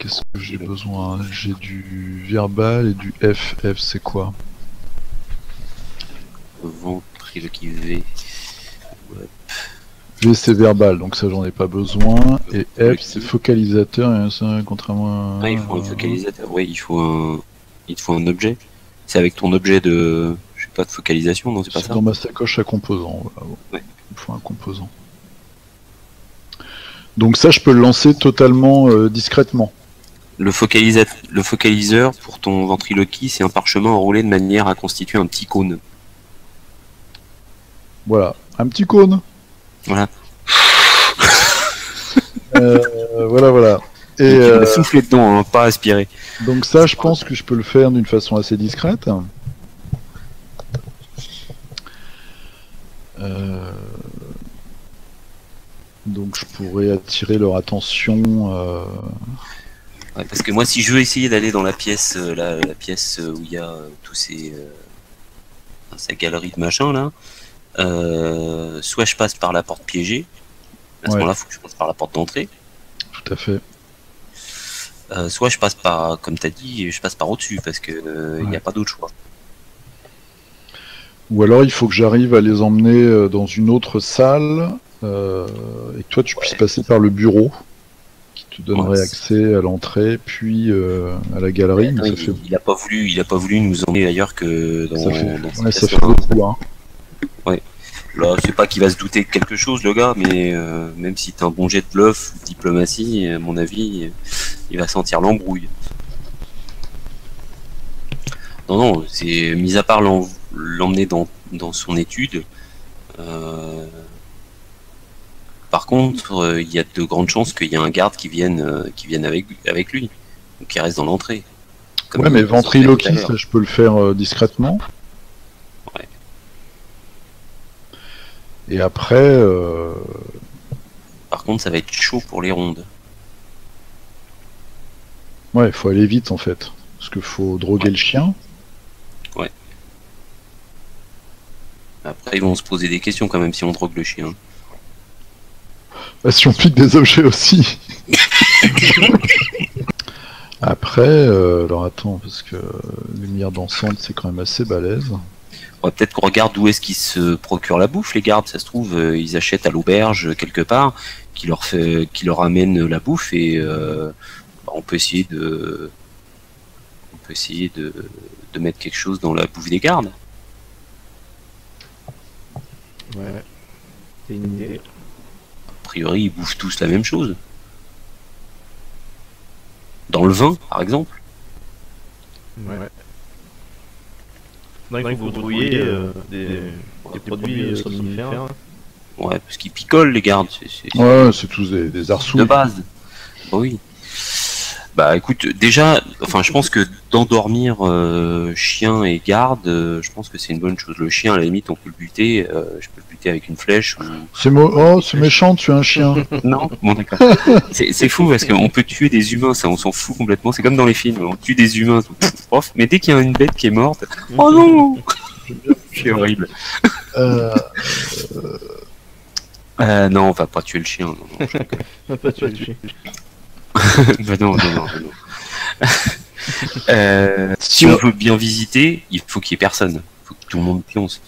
qu'est-ce que j'ai besoin? J'ai du verbal et du F. F, c'est quoi? Ventriloquie V. V, c'est verbal, donc ça, j'en ai pas besoin. Et F, c'est focalisateur, et ça, contrairement à... Ah, il faut un focalisateur. Oui, il te faut un objet. C'est avec ton objet de... Je sais pas, de focalisation, non, c'est pas ça? C'est dans ma sacoche à composants, voilà. Ouais. Il faut un composant. Donc ça, je peux le lancer totalement discrètement. Le focaliseur pour ton ventriloquie, c'est un parchemin enroulé de manière à constituer un petit cône. Voilà, un petit cône. Voilà. Voilà. Et tu vas souffler dedans, hein, pas aspirer. donc ça, je pense que je peux le faire d'une façon assez discrète. Donc je pourrais attirer leur attention. Ouais, parce que moi, si je veux essayer d'aller dans la pièce, la pièce où il y a tous sa galerie de machin là, soit je passe par la porte piégée. À ce moment-là, il faut que je passe par la porte d'entrée. Tout à fait. Soit je passe par, comme tu as dit, je passe par au-dessus parce que il n'y a pas d'autre choix. Ou alors il faut que j'arrive à les emmener dans une autre salle et que toi tu puisses passer par le bureau qui te donnerait accès à l'entrée puis à la galerie. Mais ça fait... il a pas voulu nous emmener ailleurs que dans. Ça fait beaucoup, hein. Ouais. Là, c'est pas qu'il va se douter de quelque chose, le gars, mais même si t'as un bon jet de bluff ou de diplomatie, à mon avis, il va sentir l'embrouille. Non, c'est mis à part l'emmener dans son étude. Par contre, il y a de grandes chances qu'il y ait un garde qui vienne avec lui, ou qui reste dans l'entrée. Ouais, mais ventriloquie, ça, je peux le faire discrètement. Ouais. Et après... Par contre, ça va être chaud pour les rondes. Ouais, il faut aller vite en fait. Parce qu'il faut droguer le chien. Ouais. Après, ils vont se poser des questions quand même si on drogue le chien. Bah, si on pique des objets aussi. Après, alors attends, parce que lumière dansante, c'est quand même assez balèze. Ouais, peut-être qu'on regarde où est-ce qu'ils se procurent la bouffe, les gardes. Ça se trouve, ils achètent à l'auberge quelque part, qui leur amène la bouffe et on peut essayer de mettre quelque chose dans la bouffe des gardes. Ouais. C'est une idée. A priori, ils bouffent tous la même chose. Dans le vin, par exemple. Ouais. Non, il faut brouiller des produits somnifères. Ouais, parce qu'ils picolent, les gardes. Ouais, c'est tous des arsous. De base. Bah oui. Bah écoute, déjà, enfin je pense que d'endormir chien et garde, je pense que c'est une bonne chose. Le chien, à la limite, on peut le buter, je peux le buter avec une flèche. Ou... Oh, c'est méchant, tu es un chien. Non, bon d'accord. C'est fou parce qu'on peut tuer des humains, ça on s'en fout complètement. C'est comme dans les films, on tue des humains, mais dès qu'il y a une bête qui est morte, oh non, c'est horrible. Non, on va pas tuer le chien. Non, On va pas tuer le chien. Bah non. Si on veut bien visiter, il faut qu'il y ait personne. Il faut que tout le monde pionce.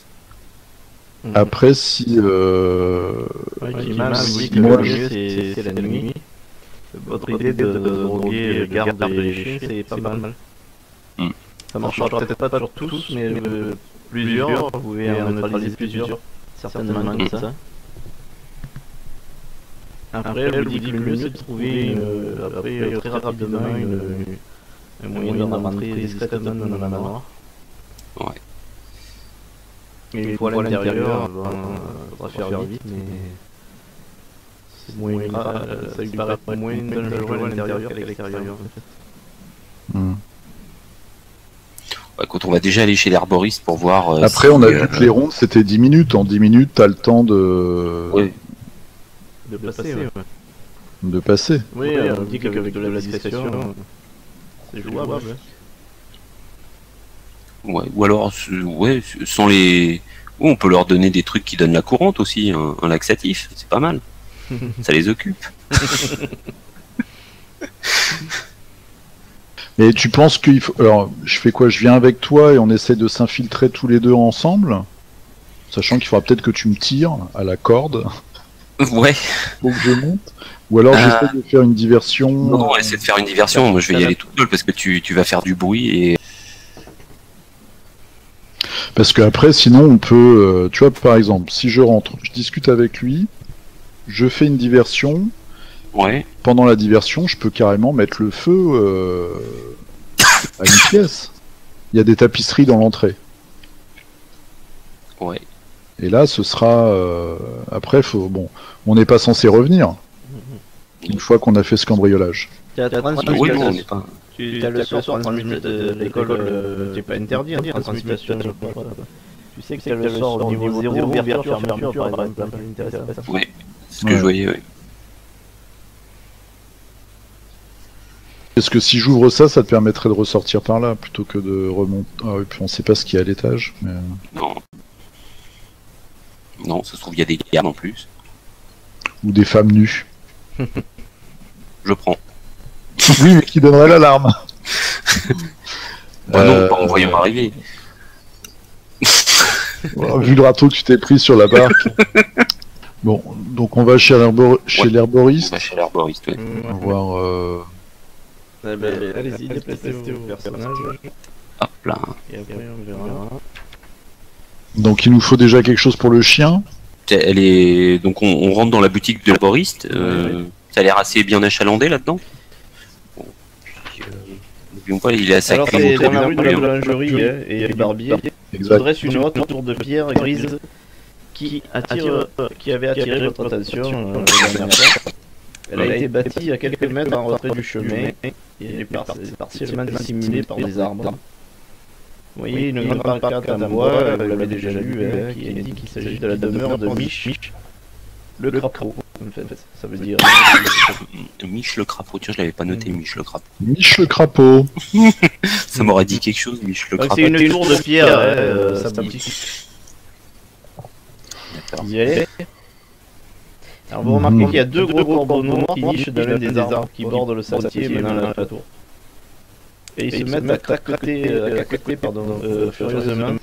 Après, si... moi, c'est la nuit. Votre idée de droguer le garde et les chiens, c'est pas mal. Ça marchera peut-être pas sur tous, mais plusieurs, vous pouvez en neutraliser plusieurs. Certainement comme ça. Après, elle vous dit que le mieux c'est de trouver très rapidement un moyen d'entrer discrètement dans la manoir. Ouais. Mais une fois à l'intérieur, on va faire vite, mais c'est moins grave, ça lui paraît moins dangereux à l'intérieur qu'à l'extérieur. En fait. Ouais, quand on va déjà aller chez l'herboriste pour voir. Après, on a vu que les rondes c'était 10 minutes. En 10 minutes, t'as le temps de. Ouais. De passer, ouais. De passer. Oui, on dit qu'avec de la discrétion, c'est jouable. Ouais, ou alors, ouais, sans les. Ou on peut leur donner des trucs qui donnent la courante aussi, un laxatif, c'est pas mal. Ça les occupe. Et tu penses qu'il faut... Alors, je fais quoi? Je viens avec toi et on essaie de s'infiltrer tous les deux ensemble? Sachant qu'il faudra peut-être que tu me tires à la corde Ouais. pour que je monte. Ou alors j'essaie de faire une diversion. Non, on essaie de faire une diversion. Moi, je vais y aller tout seul parce que tu vas faire du bruit et. Parce qu'après, sinon, on peut... tu vois, par exemple, si je rentre, je discute avec lui, je fais une diversion. Ouais. Pendant la diversion, je peux carrément mettre le feu à une pièce. Il y a des tapisseries dans l'entrée. Ouais. Et là, ce sera... Après, bon, on n'est pas censé revenir. Une fois qu'on a fait ce cambriolage. Oui, non, on n'est pas. Tu as le sort transmutation de l'école, c'est pas interdit, hein, transmutation. Tu sais que c'est le sort au niveau 0, ouverture, fermeture, par exemple. Ouais, c'est ce que je voyais, ouais. Est-ce que si j'ouvre ça, ça te permettrait de ressortir par là, plutôt que de remonter... Ah oui, puis on sait pas ce qu'il y a à l'étage, mais... Non. Non, ça se trouve, il y a des gardes en plus. Ou des femmes nues. Je prends. Oui, mais qui donnerait l'alarme. Bah non, pas en voyant arriver. Vu le râteau que tu t'es pris sur la barque. Bon, donc on va chez l'herboriste. On va chez l'herboriste, ouais. On va voir... Allez-y, déplacez-vous au personnage. Hop là. Et après, on verra. Donc il nous faut déjà quelque chose pour le chien. Elle est. Donc on rentre dans la boutique de l'herboriste. Ça a l'air assez bien achalandé là-dedans. Bon, puis, n'oublions pas, il est assez Alors actif c'est autour dans la du rue de la barbier. boulangerie et du barbier. Se dresse une haute tour de pierre grise qui avait attiré votre attention la dernière fois. Elle a été bâtie à quelques mètres en retrait du chemin et elle est partiellement dissimulée par des arbres. Vous voyez une grande pancarte en bois, vous l'avez déjà lu, qui indique qu'il s'agit de la demeure de Mich, le crapaud. En fait, ça veut dire. Mich le crapaud, tiens, je l'avais pas noté, Mich le crapaud. Mich le crapaud. Ça m'aurait dit quelque chose, Mich le crapaud. C'est une tour de pierre, ça me dit. Vous y allez? Alors vous remarquez qu'il y a deux gros corbeaux noirs qui nichent dans l'un des arbres qui bordent le sentier menant à la tour. Et ils se mettent à caqueter, furieusement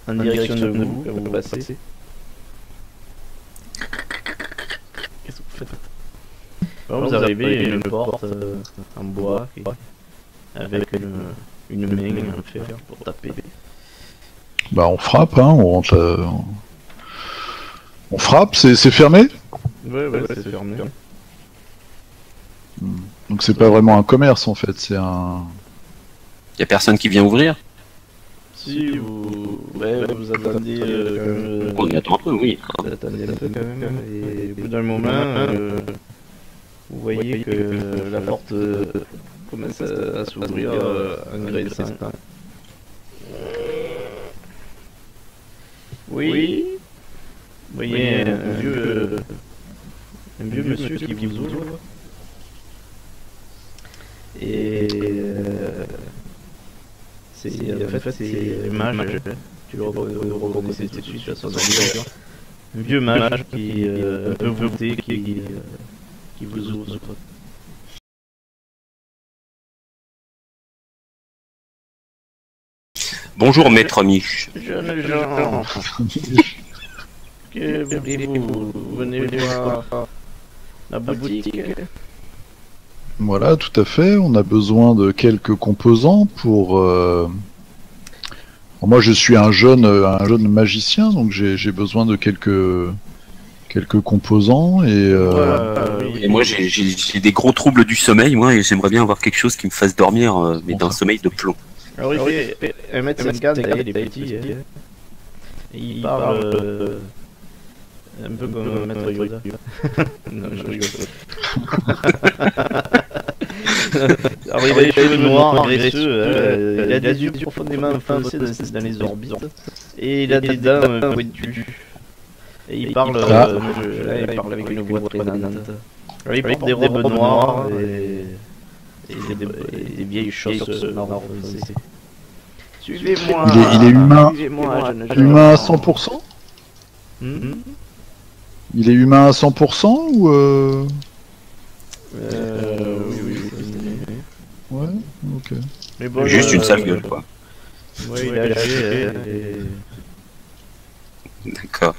en direction de vous quand vous passez. Qu'est-ce que vous faites? Alors, vous arrivez à une porte en bois avec une main en fer pour taper. Bah on frappe, hein, on rentre... On frappe, c'est fermé? Ouais, c'est fermé. Donc c'est pas vraiment un commerce en fait, c'est un... Y a personne qui vient ouvrir? Si vous attendez On y attend un peu, oui. vous attendez un peu quand même, et au bout d'un moment, vous voyez que la porte commence à s'ouvrir en graissant. Oui. Vous voyez un vieux monsieur qui vous ouvre. Et c'est le mage. Tu le reconnaissez tout de suite à son allure. Un vieux mage qui un peu voûté qui vous ouvre. Bonjour maître Mich. Jeune gens, que voulez-vous? Venez voir la boutique. Voilà, tout à fait. On a besoin de quelques composants pour... Moi, je suis un jeune magicien, donc j'ai besoin de quelques composants et... Et moi, j'ai des gros troubles du sommeil, moi, et j'aimerais bien avoir quelque chose qui me fasse dormir, mais d'un sommeil de plomb. Alors il fait 1m50, il est petit. Il parle un peu comme Maître Yoda. Non, je rigole. Alors il a les cheveux noirs, graisseux, il a des yeux profondément enfoncés dans les orbites, et il a des dents pointues. Et il parle, il parle avec une voix traînante. Alors il porte des robes noires et des vieilles chausses marron foncé. Suivez-moi. Il est humain. Humain à 100%? Il est humain à 100% ou oui. Ouais. Ok. Mais bon, Juste une sale gueule, quoi. Oui, il est âgé. D'accord.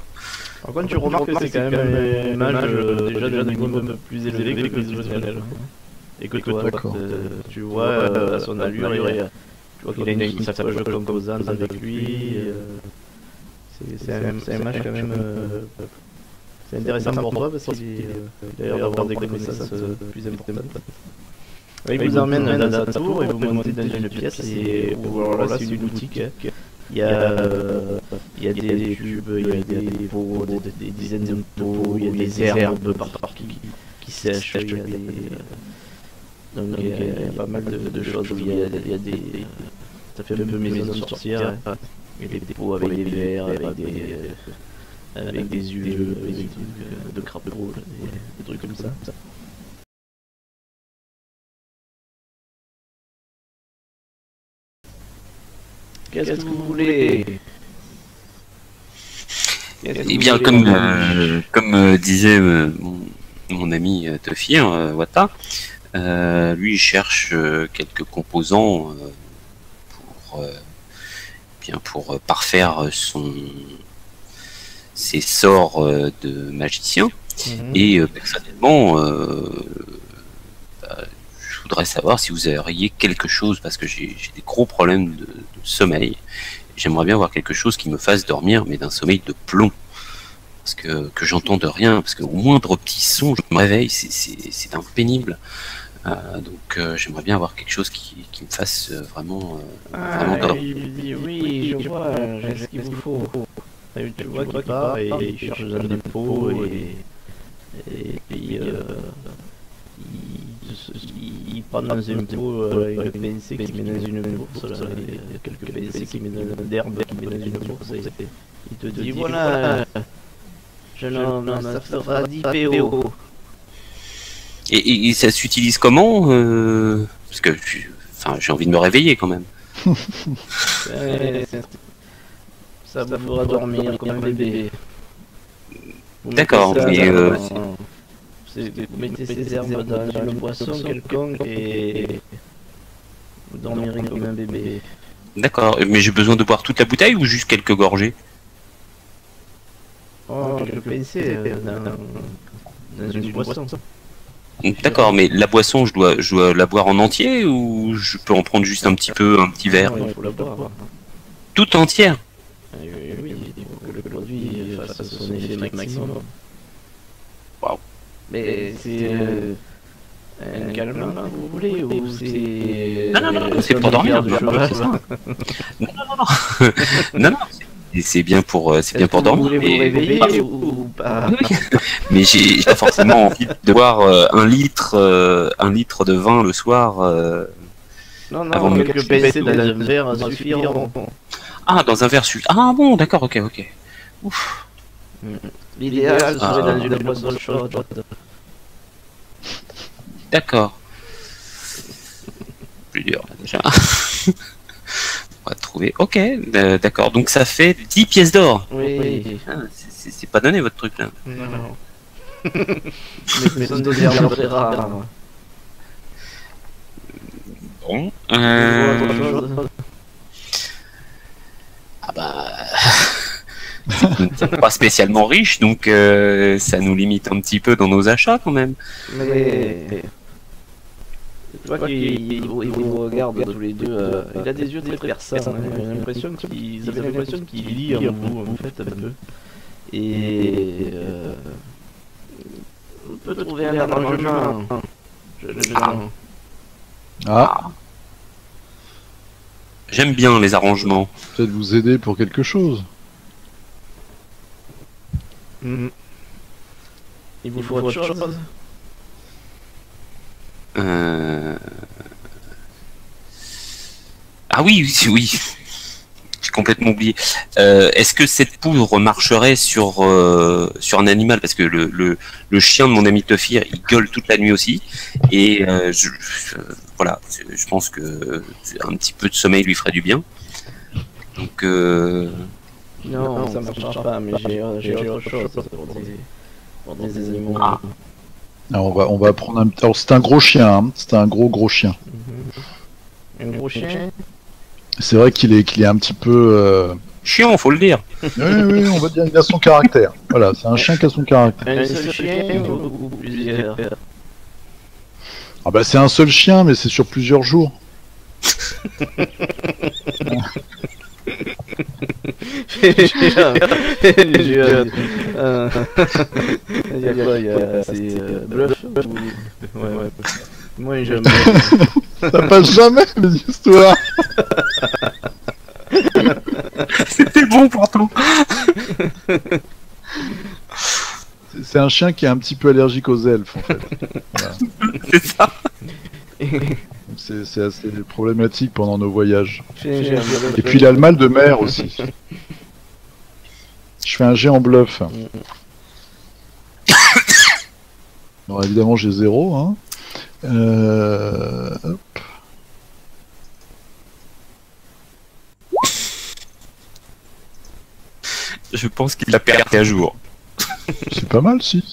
Par contre, tu remarques que c'est quand même un âge déjà d'un niveau un peu plus élevé que les professionnels. Et que toi, tu vois à son allure, tu vois qu'il a une sacoche de composantes avec lui. C'est un match quand même. C'est intéressant pour toi parce qu'il a l'air d'avoir des connaissances plus importantes. Il vous emmène dans sa tour et vous montez dans une pièce et alors là c'est une boutique. Il y a des tubes, il y a des pots, des dizaines de pots, il y a des herbes partout qui sèchent, il y a des... Donc il y a pas mal de choses, il y a des... Ça fait un peu maison de sorcière, il y a des pots avec des verres, avec des yeux, avec des trucs de crapaud, des trucs comme ça. Qu'est-ce que vous voulez? Eh bien, comme disait mon ami Tefir, Wata, lui il cherche quelques composants pour parfaire ses sorts de magicien. Et personnellement, je voudrais savoir si vous auriez quelque chose, parce que j'ai des gros problèmes de sommeil. J'aimerais bien avoir quelque chose qui me fasse dormir, mais d'un sommeil de plomb. Parce que j'entende rien, parce qu'au moindre petit son, je me réveille, c'est un pénible. Donc j'aimerais bien avoir quelque chose qui me fasse vraiment dormir. Oui, je vois, j'ai ce qu'il vous faut. Tu vois qu'il part et il cherche dans des pots et puis il prend dans un pot une pincée qui met dans une bourse, là, il y a quelques pincées qui met dans d'herbe qui met dans une bourse et il te dit voilà, jeune homme, ça fera 10 PO. Et ça s'utilise comment parce que j'ai envie de me réveiller quand même. Ça vous fera dormir comme un bébé. D'accord, mais vous mettez ces herbes dans une boisson quelconque et vous dormirez comme un bébé. d'accord, mais j'ai besoin de boire toute la bouteille ou juste quelques gorgées? Oh, quelques pincées dans une boisson. D'accord, mais la boisson, je dois la boire en entier ou je peux en prendre juste un petit verre? Non, il faut la boire. Toute entière? Oui, il faut que le produit fasse son effet maximum. Waouh. Mais c'est un calmant que vous voulez ou c'est... Non, c'est pour dormir. Non, c'est bien pour dormir. Vous voulez vous réveiller ou pas? Mais j'ai pas forcément envie de boire un litre de vin le soir. Non, quelques pincées dans un verre suffiront. Ah, dans un verre Ah bon, d'accord, ok. Ouf. L'idéal serait dans une boisson chaude. D'accord. Plus dur, là, déjà. On va trouver. Ok, d'accord. Donc ça fait 10 pièces d'or. Oui. Ah, c'est pas donné votre truc là. Non. Mais ce sont des herbes très rares. Bon. Ah bah. Nous ne sommes pas spécialement riches, donc ça nous limite un petit peu dans nos achats quand même. Mais. Tu vois qu'il vous regarde tous les deux. Il a des yeux très perçants. J'ai l'impression qu'ils avaient l'impression qu'il lit en vous, en fait, un peu. Et. On peut trouver un arrangement. J'aime bien les arrangements. Peut-être vous aider pour quelque chose. Il vous faut autre chose? Ah oui, j'ai complètement oublié. Est-ce que cette poudre marcherait sur un animal? Parce que le chien de mon ami Tefir, il gueule toute la nuit aussi. Et voilà, je pense que un petit peu de sommeil lui ferait du bien. Donc... Non, ça marchera pas, mais j'ai autre chose pour des animaux. Ah. Alors on va prendre un... Alors c'est un gros chien, hein. C'est un gros chien. Un gros chien. C'est vrai qu'il est un petit peu... Chiant, faut le dire. Oui, on va dire qu'il a son caractère. Voilà, c'est un chien qui a son caractère. Un seul chien ou plusieurs? Ah bah c'est un seul chien, mais c'est sur plusieurs jours. C'est bluff ou... Ouais. Moi j'aime. Ça passe jamais les histoires. C'était bon pourtant. C'est un chien qui est un petit peu allergique aux elfes en fait. Voilà. C'est ça. C'est assez problématique pendant nos voyages. Et Et puis il a le mal de mer aussi. Je fais un jet en bluff. Alors évidemment j'ai 0. Hein. Hop. Je pense qu'il a perdu à jour. C'est pas mal si.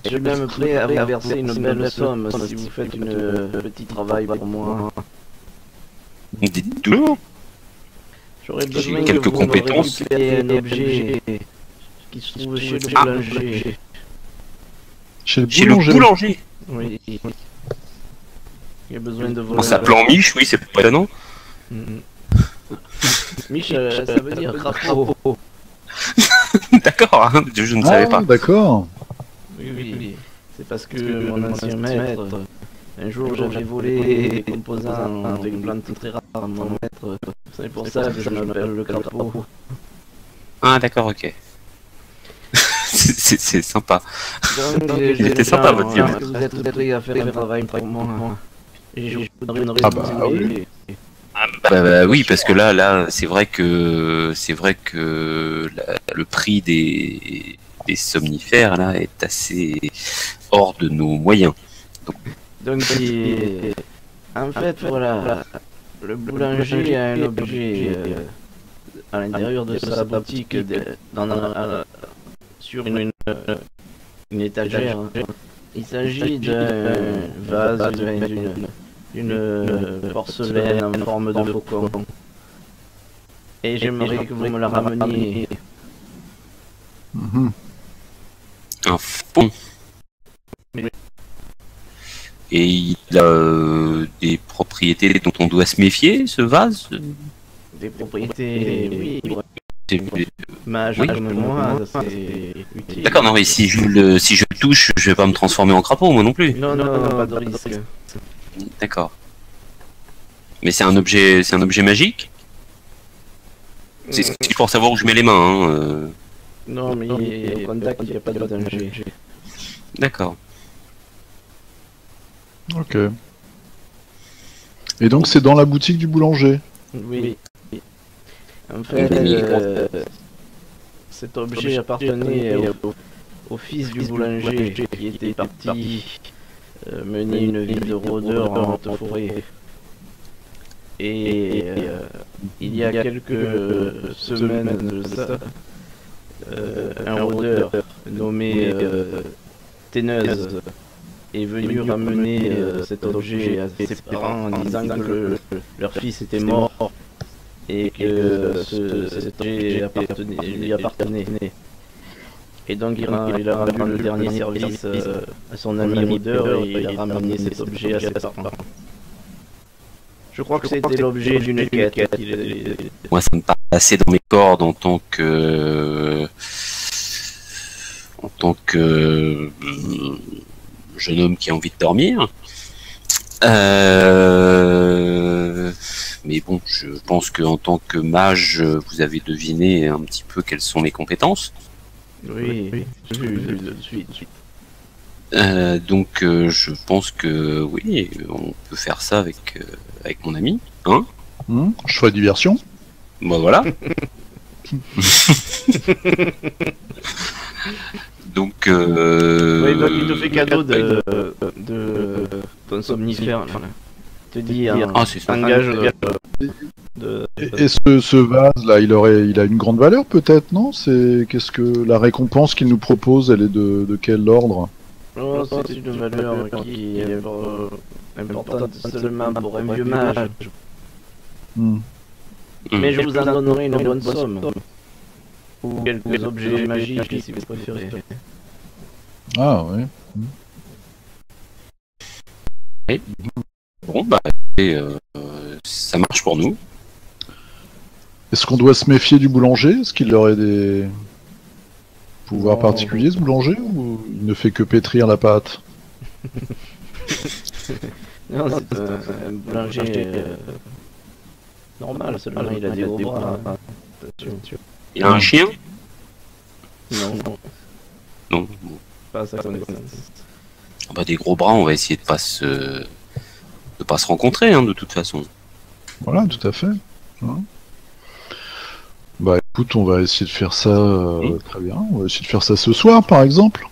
je suis même prêt à verser une belle somme si vous faites une petit travail pour moi. Dites toujours. J'aurais J'ai besoin quelques que vous me compétences. récupériez un objet qui se trouve chez le boulanger. Chez le Chez le boulanger. boulanger. Oui. Il a besoin de En voler. s'appelant Mich, oui, c'est pas étonnant. Michel, ça veut dire crapaud. D'accord, hein, je ne savais pas. D'accord. Oui. C'est parce que mon ancien maître, un jour j'avais volé des composants d'une plante très rare à mon maître. C'est pour ça que je m'appelle le crapaud. Ah, d'accord, ok. C'est sympa. Donc, Il était sympa, votre vieux. est-ce que vous êtes prêts à faire un travail pour moi? Et je vous donnerai une Ah bah, responsabilité. Bah oui, parce que là, c'est vrai que le prix des somnifères là est assez hors de nos moyens. Donc, en fait, voilà, le boulanger a un objet à l'intérieur de sa boutique, sur une étagère. Il s'agit d'un vase, d'une porcelaine en forme de faucon. Et j'aimerais que vous me la rameniez. Mhm. Un fond. Oui. Et il a des propriétés dont on doit se méfier, ce vase. Des propriétés, oui. C'est- Mage Oui. comme moi, c'est utile. D'accord, non mais si je le touche, je vais pas me transformer en crapaud moi non plus. Non, pas de risque. D'accord. Mais c'est un objet magique. C'est pour savoir où je mets les mains. Hein. Non, mais au contact, il n'y a pas de danger. D'accord. Ok. Et donc c'est dans la boutique du boulanger. Oui. En fait, cet objet appartenait au fils du boulanger qui était parti mener une vie de rôdeur en haute forêt. Et il y a quelques semaines de ça, un rôdeur nommé Téneuse est venu ramener cet objet à ses parents en disant que leur fils était mort et que cet objet lui appartenait. Et donc il a rendu le dernier service à son ami rôdeur et il a ramené cet objet à ses parents. Je crois que c'était l'objet d'une quête. Moi, ça me paraît assez dans mes cordes en tant que jeune homme qui a envie de dormir. Mais bon, je pense qu'en tant que mage, vous avez deviné un petit peu quelles sont mes compétences. Oui, vu de suite. Donc, je pense que oui, on peut faire ça avec mon ami, hein. Choix de diversion. Bah voilà. Donc, Oui, donc il te fait cadeau de ton somnifère. Là. Il te dit c'est ça. engage Et ce vase là, il a une grande valeur peut-être, non? Qu'est-ce que la récompense qu'il nous propose, elle est de quel ordre? Oh, c'est une valeur qui est importante seulement pour un vieux mage. Hmm. Mais je vous en donnerai une bonne somme. Ou quelques objets magiques si vous préférez. Ah ouais. Bon, bah, et, ça marche pour nous. Est-ce qu'on doit se méfier du boulanger? Est-ce qu'il aurait des pouvoirs Non. particuliers, ce boulanger, ou il ne fait que pétrir la pâte? Non, c'est un boulanger normal, seulement il a des gros bras. Hein. Attention. Il a un chien? Non, Non. Bon. pas à sa connaissance. Ah bah, des gros bras, on va essayer de pas se rencontrer, hein, de toute façon. Voilà, tout à fait. Hein. Bah écoute, on va essayer de faire ça très bien. On va essayer de faire ça ce soir, par exemple.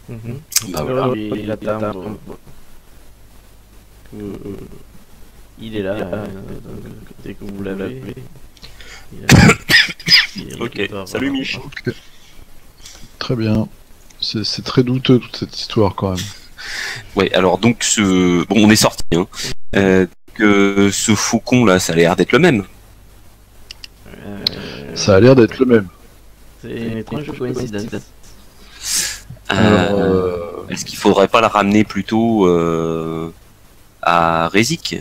Bah voilà. Il attend. Il est là, dès que vous l'avez. Ok, salut Mich. Très bien. C'est très douteux toute cette histoire quand même. Ouais, alors donc bon, on est sorti, hein. Que ce faucon là, ça a l'air d'être le même. Ça a l'air d'être le même. C'est une étrange coïncidence. Alors, Est-ce qu'il faudrait pas la ramener plutôt à Rézik?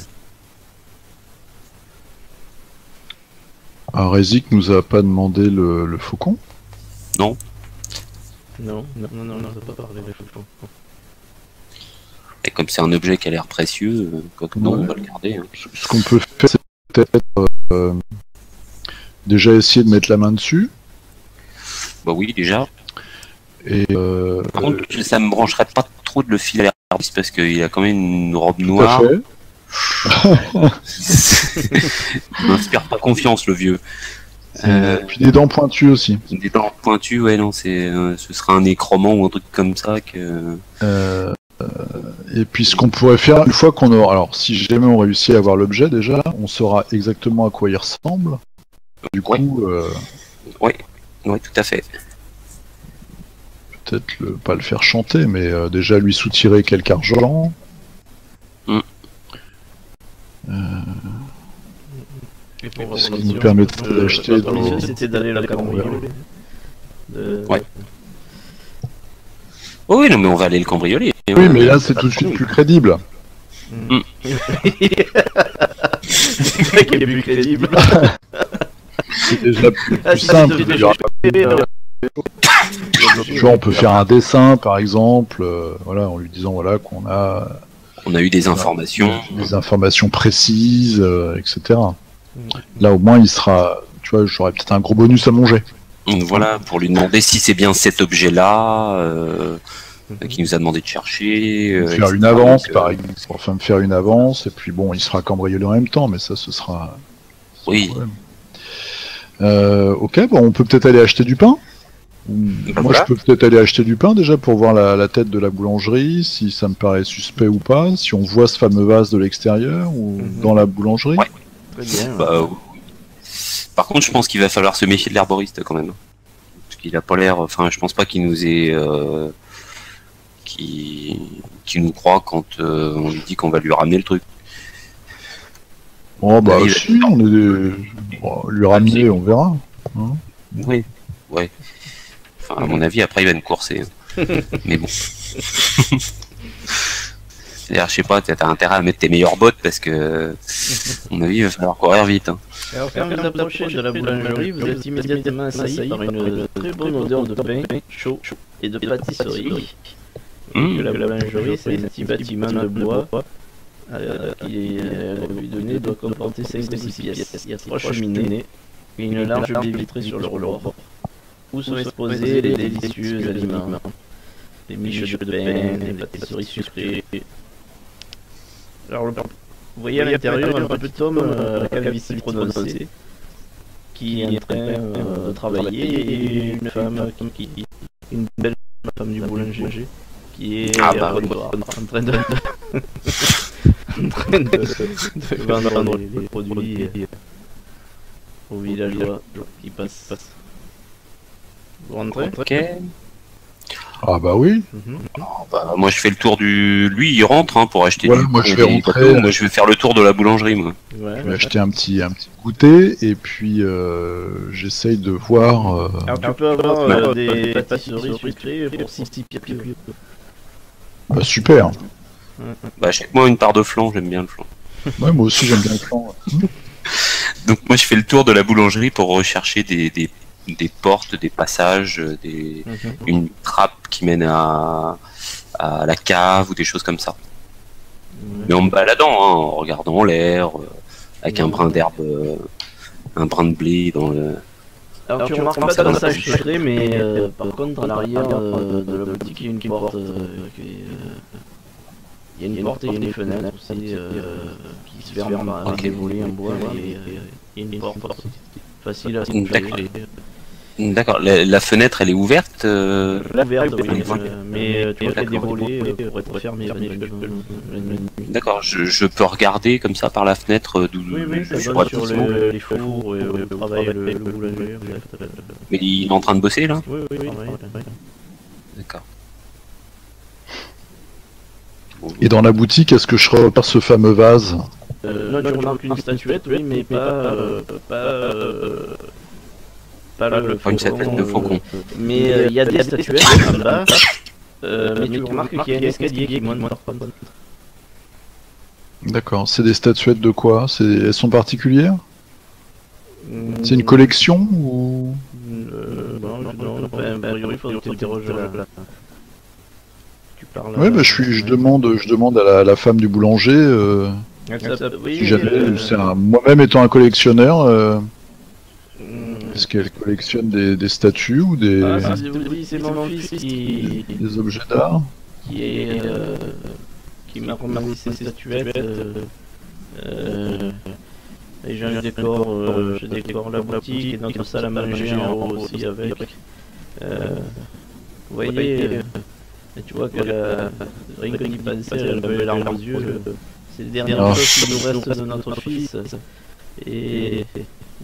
Rezik nous a pas demandé le faucon. Non. Non, on n'a pas parlé des faucons. Et comme c'est un objet qui a l'air précieux, quoique non, on va le garder. Hein. Ce qu'on peut faire, c'est peut-être déjà essayer de mettre la main dessus. Bah oui, déjà. Et Par contre, ça me brancherait pas trop de le filer à l'arbis parce qu'il a quand même une robe tout noire. à fait. Il m'inspire pas confiance, le vieux. Et puis des dents pointues aussi. Des dents pointues, ouais, non, ce sera un nécromant ou un truc comme ça que. Et puis ce qu'on pourrait faire, une fois qu'on aura... Alors si jamais on réussit à avoir l'objet déjà, on saura exactement à quoi il ressemble. Du coup, Ouais, tout à fait. peut-être pas le faire chanter, mais déjà lui soutirer quelque argent. Et pour Ce qui nous permettrait d'acheter l'idée, c'était d'aller la cambrioler. Ouais. Oh oui, non, mais on va aller le cambrioler. Oui, mais là c'est tout de suite plus crédible. C'est vrai qu'il est plus crédible. C'est déjà plus simple. Il y aura pas Tu vois, on peut faire un dessin, par exemple, voilà, en lui disant voilà qu'on a On a eu des informations. des informations précises, etc. Là, au moins, il sera, tu vois, j'aurais peut-être un gros bonus à manger. Voilà, pour lui demander si c'est bien cet objet-là qui nous a demandé de chercher. Faire etc. une avance, Donc, par exemple, enfin me faire une avance, et puis bon, il sera cambriolé en même temps, mais ça, ce sera. Oui. Ok, bon, on peut peut-être aller acheter du pain. Moi, voilà. je peux peut-être aller acheter du pain déjà pour voir la tête de la boulangerie, si ça me paraît suspect ou pas, si on voit ce fameux vase de l'extérieur ou dans la boulangerie. Ouais. Très bien. Bah, par contre, je pense qu'il va falloir se méfier de l'herboriste quand même. Parce qu'il a pas l'air. Enfin, je pense pas qu'il nous ait. Qui nous croit quand on lui dit qu'on va lui ramener le truc. Oh bah Oui, si, on est bon, lui ramener, on verra. Hein. Oui. Ouais. Enfin, à mon avis, après, il va nous courser. Hein. Mais bon. C'est-à-dire, je sais pas, t'as intérêt à mettre tes meilleures bottes parce que, à mon avis, il va falloir courir vite. Hein. Alors, quand vous approchez de la boulangerie, vous êtes immédiatement assailli par une très bonne odeur de pain chaud et de pâtisserie. La boulangerie, c'est un petit bâtiment de bois qui, à vue de nez, doit comporter 5 ou 6 pièces. Il y a 3 cheminées et une large baie vitrée sur le rebord, où sont exposés les délicieux aliments. Les miches de pain, les pâtisseries sucrées. Alors, vous voyez à l'intérieur un petit homme à la calvitie prononcée qui est en train de travailler et une femme une belle femme du boulanger qui est Ah bah, en train de vendre les produits aux villageois qui passent. Vous rentrez? Ok. Ah bah oui. Bah, moi je fais le tour du. Lui il rentre hein, pour acheter Ouais, du moi, je vais des rentrer. gâteaux. Moi je vais faire le tour de la boulangerie moi. Ouais. Je vais acheter un petit goûter et puis j'essaye de voir. Alors tu peux avoir des pâtisseries sucrées pour 6 petits pieds. Bah, super. Bah achète-moi une part de flan, j'aime bien le flan. Ouais, moi aussi j'aime bien le flan. Donc moi je fais le tour de la boulangerie pour rechercher des portes, des passages, une trappe qui mène à la cave ou des choses comme ça. Mais en me baladant, hein, en regardant l'air, avec un brin d'herbe, un brin de blé dans le... Alors tu remarques pas de passage secret, mais par contre à l'arrière de la boutique il y a une porte. Il y a une porte et une fenêtre aussi qui se ferment avec des volets en bois et il y a une porte facile à se trouver. D'accord, la fenêtre elle est ouverte Ouverte, oui, mais tu vois qu'il y a des volets pour être fermés. D'accord, je peux regarder comme ça par la fenêtre d'où Oui, ça donne sur les fours et le travail, le boulanger. Mais il est en train de bosser là? Oui. D'accord. Et dans la boutique, est-ce que je repère ce fameux vase? Là, tu remarques une statuette, oui, mais pas une statuette de faucon. Mais il y a des statuettes en bas, mais tu remarques qu'il y a un escalier qui monte. D'accord, c'est des statuettes de quoi? Elles sont particulières? C'est une collection ou... Non, a priori, il faudrait que tu interroges là. Ouais, bah je demande à la femme du boulanger si jamais, moi-même étant un collectionneur, est-ce qu'elle collectionne des statues ou des c'est mon fils des objets d'art qui m'a remarqué ces statuettes. Et je décore la boutique et notre salle à manger en haut aussi avec. Vous voyez, tu vois que rien que d'y passer, elle avait les larmes aux yeux. C'est les dernières choses qui nous restent de notre fils. Et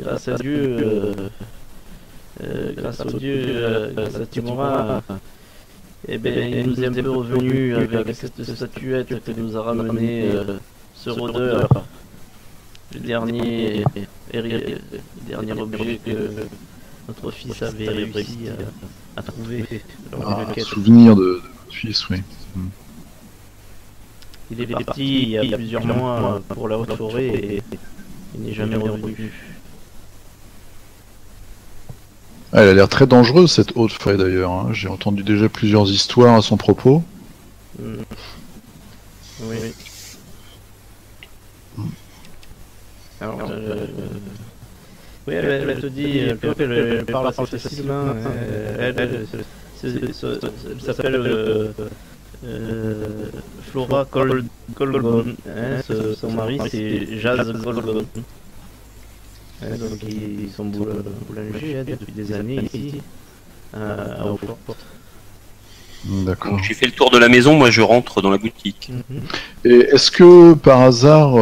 grâce à Dieu, grâce à Timora, eh ben, il nous est un peu revenu avec cette statuette qui nous a ramené ce rôdeur. Le dernier objet que notre fils avait réussi à trouver. Un souvenir de notre fils, oui. Il est parti il y a plusieurs mois pour la haute forêt et il n'est jamais revenu. Elle a l'air très dangereuse cette haute forêt d'ailleurs, hein. J'ai entendu déjà plusieurs histoires à son propos. Oui. Alors, oui, elle te dit, elle parle assez facilement. Elle s'appelle Flora Colgon. Son mari c'est Jazz Colgon. Donc ils sont boulangers depuis des années ici à Hautfort. D'accord. J'ai fait le tour de la maison, moi je rentre dans la boutique. Et est-ce que par hasard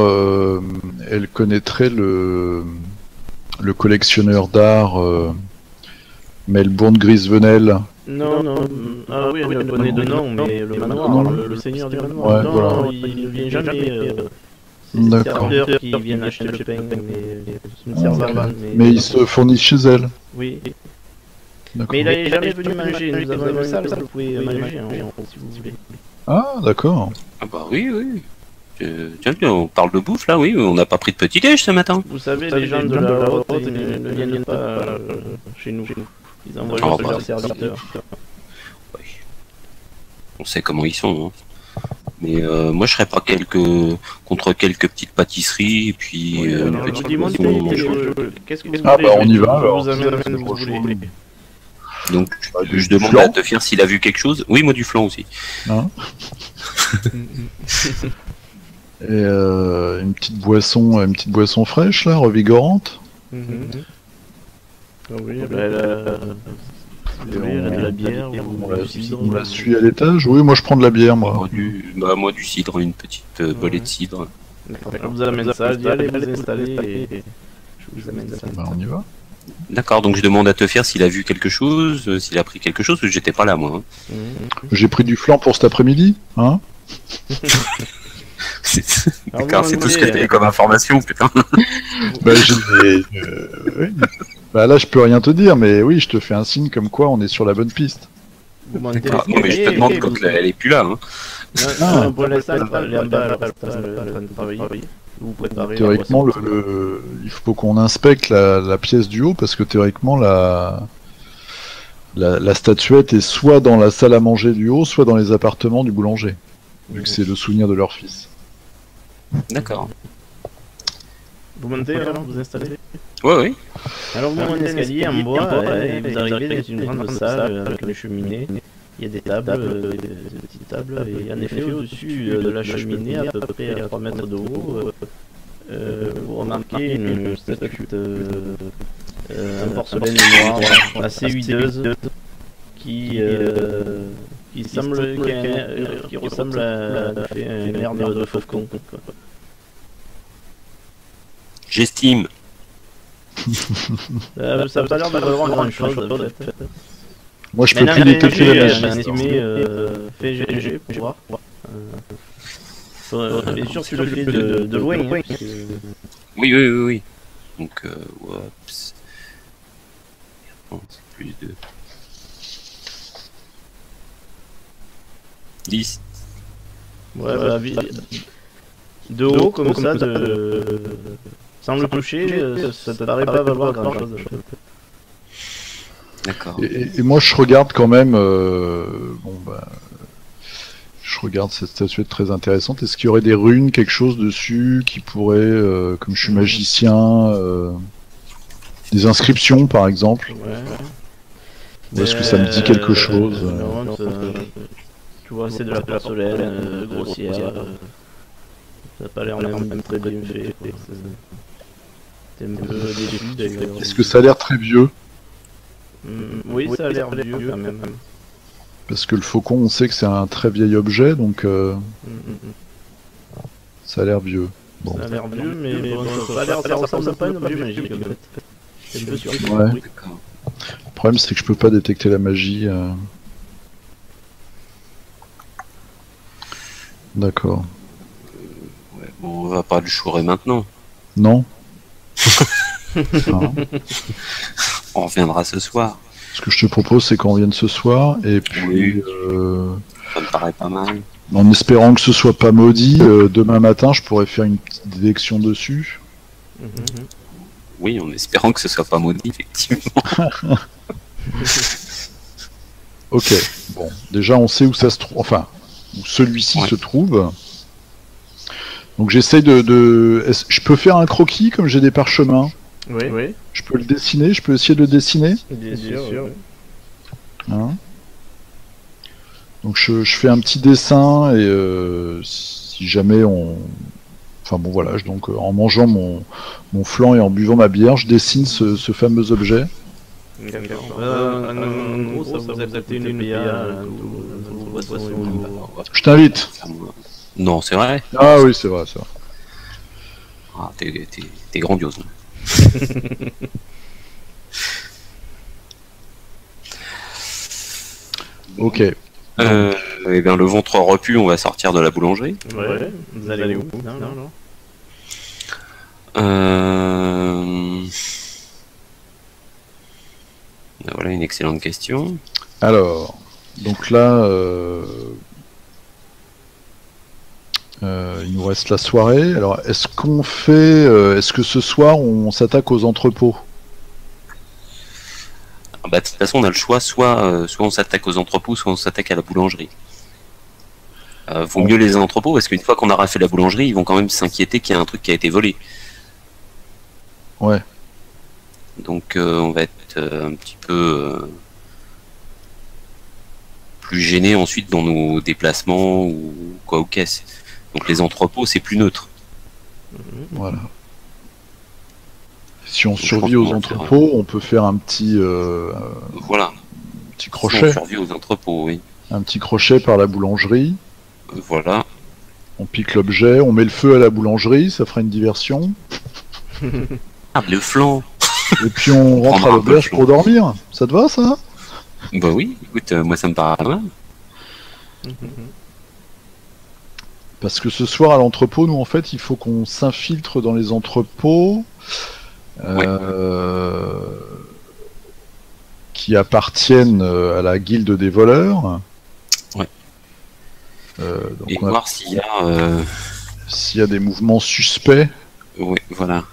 elle connaîtrait le collectionneur d'art Melbourne Grisvenel? Non. Ah oui, elle le connaît de nom, mais le manoir, le seigneur du manoir. Ouais, non, voilà. il ne vient jamais. C'est les D'accord. serveurs qui viennent acheter le pain, mais une servante. Mais il se fournit chez elle. Oui. D'accord. Mais il n'est jamais venu manger. Nous avons une salle, vous pouvez manger si vous voulez. Ah, d'accord. Ah bah oui. Tiens, on parle de bouffe là, oui, on n'a pas pris de petit-déj ce matin. Vous savez, les gens de la haute ne viennent pas chez nous. Ils envoient juste leurs serviteurs. Oui. On sait comment ils sont. Hein. Mais moi je serais pas contre quelques petites pâtisseries et puis une petite Qu'est-ce que vous Ah bah on y va je alors. vous amène où vous voulez. Donc du je demande flan. à Tefir s'il a vu quelque chose. Oui, moi du flan aussi. Hein Et une petite boisson fraîche là, revigorante. Ah oui, elle a de la bière ou du cidre. On la suit à l'étage. Oui, moi je prends de la bière moi. Moi du cidre, une petite bolée de cidre. Je vous amène ça, je dis allez vous installer et je vous amène ça. Bah, on y va. D'accord, donc je demande à Teufir s'il a vu quelque chose, s'il a pris quelque chose, parce que j'étais pas là, moi. Hein. J'ai pris du flan pour cet après-midi, hein. D'accord, c'est tout ce que t'as eu comme information, putain. Bah, oui. Bah là, je peux rien te dire, mais oui, je te fais un signe comme quoi on est sur la bonne piste. Non, mais je te demande quand elle est plus là. Hein. Théoriquement, il faut qu'on inspecte la pièce du haut, parce que théoriquement, la statuette est soit dans la salle à manger du haut, soit dans les appartements du boulanger, vu que c'est le souvenir de leur fils. D'accord. Vous montez alors, vous installez? Oui. Alors vous montez l'escalier en bois et vous arrivez dans une grande salle avec une cheminée. Il y a des tables, des petites tables, et en effet au-dessus de la cheminée, à peu près à 3 mètres de haut, vous remarquez une statue en porcelaine noire, assez huileuse, qui ressemble à un air de faucon. J'estime. Ça n'a pas l'air de valoir grand chose en fait. Moi je peux plus détecter la magie. Estimé fait GG pour voir. Bien sûr tu le fais de loin. Hein, Oui. Donc, oups. Bon, c'est plus de 10. Ouais, bah, de haut comme ça, sans le toucher, ça te paraît pas valoir grand chose. D'accord. Et moi je regarde quand même, je regarde cette statuette très intéressante. Est-ce qu'il y aurait des runes, quelque chose dessus qui pourrait, comme je suis magicien, des inscriptions par exemple? Ou est-ce que ça me dit quelque chose? Non, tu vois, c'est de la porcelaine grossière. Ça n'a pas l'air même très bien fait. T'es un peu déçu d'ailleurs. Est-ce que ça a l'air très vieux? Oui, ça a l'air vieux quand même. Parce que le faucon, on sait que c'est un très vieil objet, donc ça a l'air vieux. Bon. Ça a l'air vieux, mais bon, ça ressemble pas à un objet magique en fait. C'est un peu surpris. Ouais. Le problème, c'est que je peux pas détecter la magie. D'accord. Ouais, bon, on va pas le chourer maintenant. Non. On reviendra ce soir. Ce que je te propose, c'est qu'on vienne ce soir, et puis... Ça me paraît pas mal. En espérant que ce soit pas maudit, demain matin, je pourrais faire une petite détection dessus. Oui, en espérant que ce soit pas maudit, effectivement. Ok, bon. Déjà, on sait où ça se trouve, enfin, où celui-ci se trouve. Donc j'essaye je peux faire un croquis, comme j'ai des parchemins? Oui. Je peux le dessiner, je peux essayer de le dessiner? Bien sûr. Hein? Donc je fais un petit dessin, et si jamais on... Enfin bon voilà, donc en mangeant mon flan et en buvant ma bière, je dessine ce fameux objet. En gros, ça vous a coûté une PA. Je t'invite. Non, c'est vrai. Ah oui, c'est vrai. Ah, t'es grandiose. Ok. Et bien le ventre repu, on va sortir de la boulangerie. Ouais, vous allez où? Non. Voilà une excellente question. Alors, donc là, il nous reste la soirée. Alors, est-ce que ce soir on s'attaque aux entrepôts? Bah, de toute façon, on a le choix, soit on s'attaque aux entrepôts, soit on s'attaque à la boulangerie. Vaut mieux les entrepôts, parce qu'une fois qu'on aura fait la boulangerie, ils vont quand même s'inquiéter qu'il y a un truc qui a été volé. Ouais. Donc on va être un petit peu plus gêné ensuite dans nos déplacements ou quoi aux caisses. Donc les entrepôts, c'est plus neutre. Voilà. Si on survit aux entrepôts, on peut faire un petit voilà. Petit crochet. On survit aux entrepôts, oui. Un petit crochet par la boulangerie. Voilà. On pique l'objet, on met le feu à la boulangerie, ça fera une diversion. Ah, le flan. Et puis on rentre à l'auberge pour dormir. Ça te va, ça? Bah oui, écoute, moi ça me paraît pas mal. Parce que ce soir à l'entrepôt, nous en fait, il faut qu'on s'infiltre dans les entrepôts qui appartiennent à la guilde des voleurs. Ouais. Donc et voir s'il y a s'il y a des mouvements suspects. Ouais, voilà.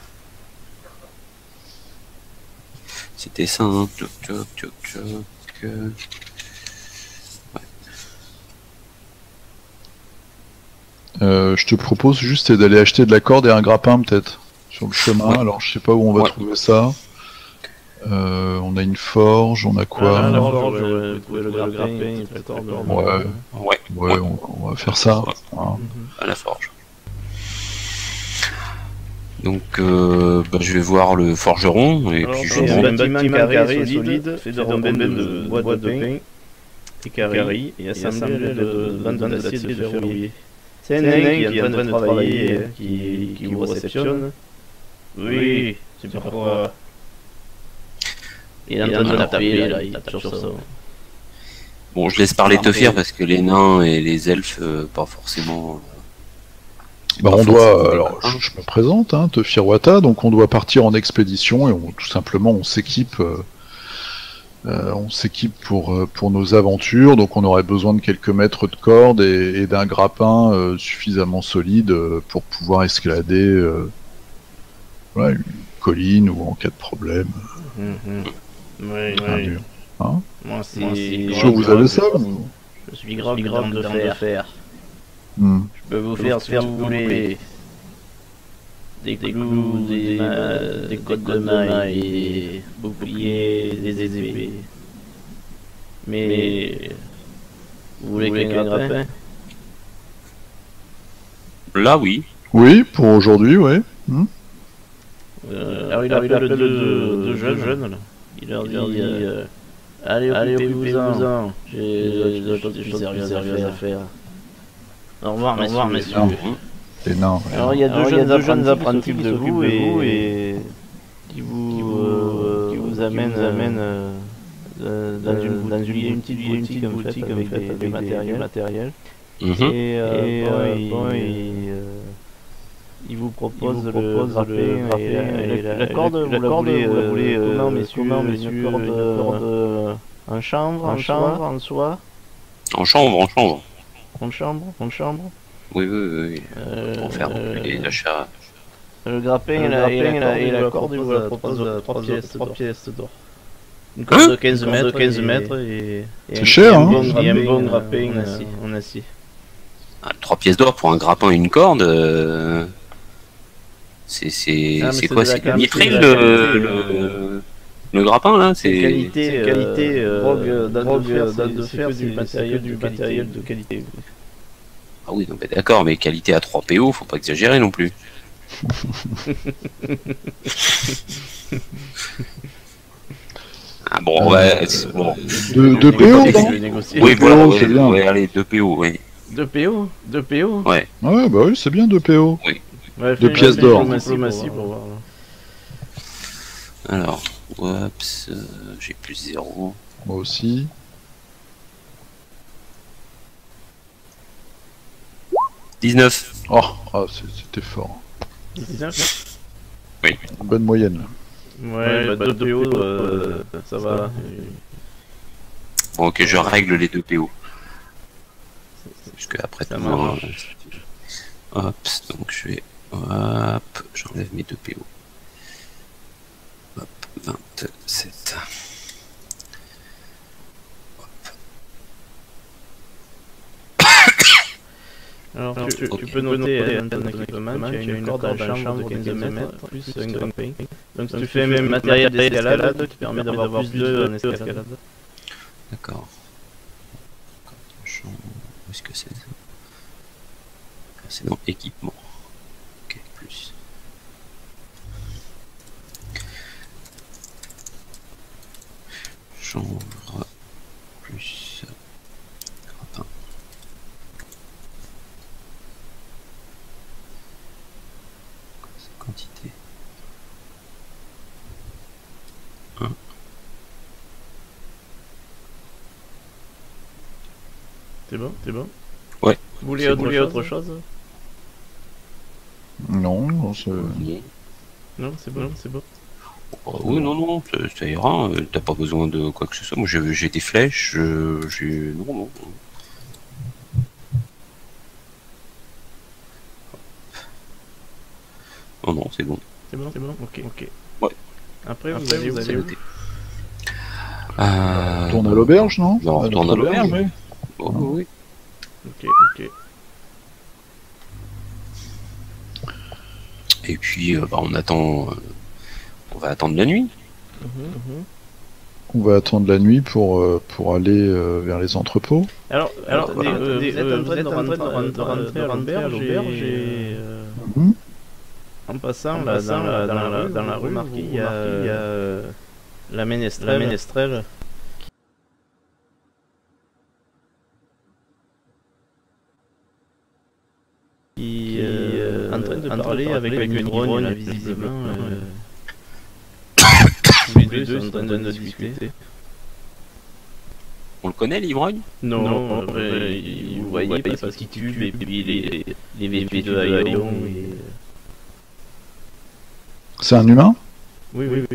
C'était ça, hein. Tchoc, tchoc, tchoc, tchoc. Je te propose juste d'aller acheter de la corde et un grappin peut-être sur le chemin. Ouais. Alors je sais pas où on va trouver ça. On a une forge, on a quoi? La forge, le grappin, la corde. Ouais, on va faire ça. Hein. À la forge. Donc je vais voir le forgeron et puis je un monte. bâtiment carré solide fait de rondelles de bois de pain et carré et assemblé de bandes d'acier de fer rouillé. C'est un nain qui est en train de travailler, qui vous réceptionne. Oui, c'est pourquoi. Il est en train de taper là, il tape sur ça. Bon, je laisse parler Teufir parce que les nains et les elfes, pas forcément. Bah on doit, alors je me présente, hein, Teufir Wata, donc on doit partir en expédition et tout simplement on s'équipe pour nos aventures, donc on aurait besoin de quelques mètres de corde et d'un grappin suffisamment solide pour pouvoir escalader une colline ou en cas de problème. Oui. Hein, Moi c'est. vous avez ça ou... Je suis grave de fer. Hmm. Je peux vous faire ce que vous voulez. Des clous, des côtes de mailles, des boucliers, des épées. Mais vous voulez qu'un grappin? Là, oui. Oui, pour aujourd'hui, oui. Alors il appelle deux jeunes là. Il leur dit allez, occupez-vous-en. J'ai des choses plus sérieuses à faire. Au revoir, messieurs. Non. Alors il y a deux jeunes apprentis de vous et qui vous amènent dans une petite boutique avec des matériels. Et il vous propose le grappin et la corde. Vous la voulez comment, messieurs? Une corde en chanvre, en soie? En chambre. En chambre? Oui. Pour faire les achats. Le grappin et la corde, vous la propose 3 pièces d'or. Une corde de 15 mètres et c'est cher, hein? Et un bon grappin en acier. 3 pièces d'or pour un grappin et une corde, c'est quoi? C'est du mithril le grappin là? C'est qualité drogue de fer, c'est du matériel de qualité. Ah oui, non, d'accord, mais qualité à 3 PO, faut pas exagérer non plus. Ah bon, bon. 2 PO, non? Oui, voilà, c'est bien. Ouais, allez, 2 PO, oui. 2 PO? Ouais. Ouais, bah oui, c'est bien 2 PO. Oui. 2 pièces d'or. Diplomatie pour voir. Alors, oups, j'ai plus 0. Moi aussi. « 19. Oh, c'était fort. 19? Oui. Bonne moyenne. Ouais, 2 PO, ça va. Bon, ok, je règle les 2 PO. Parce que après tout, hop, donc je vais, hop, j'enlève mes 2 PO. Hop, 27. Alors tu peux noter dans ton équipement, tu as une corde à chambre de 15 mètres, plus un grappin. Donc tu fais un matériel d'escalade qui permet d'avoir plus de en escalade. D'accord. Où est-ce que c'est ça? C'est dans équipement. Ok, plus. Chambre plus grappin. Quantité. C'est bon, c'est bon. Ouais. Vous voulez autre chose? Non, non, c'est... Non, c'est bon, c'est bon. Oui, non, ça ira. T'as pas besoin de quoi que ce soit. Moi, j'ai des flèches. J'ai... Non. Non, c'est bon. C'est bon, ok. Ouais. Après, vous allez où? On tourne à l'auberge, non? On retourne à l'auberge, oui. Oui. Ok. Et puis, on attend... on va attendre la nuit. On va attendre la nuit pour aller vers les entrepôts. Alors vous êtes en train de rentrer à l'auberge et... En passant là, dans la rue, remarquez, il y a la ménestrelle qui est en train de parler avec une ivrogne, là, visiblement. Tous les deux sont en train de discuter. On le connaît, l'ivrogne? Non, vous voyez parce qu'il tue et puis les véhicules de Hayon et... C'est un humain? Oui.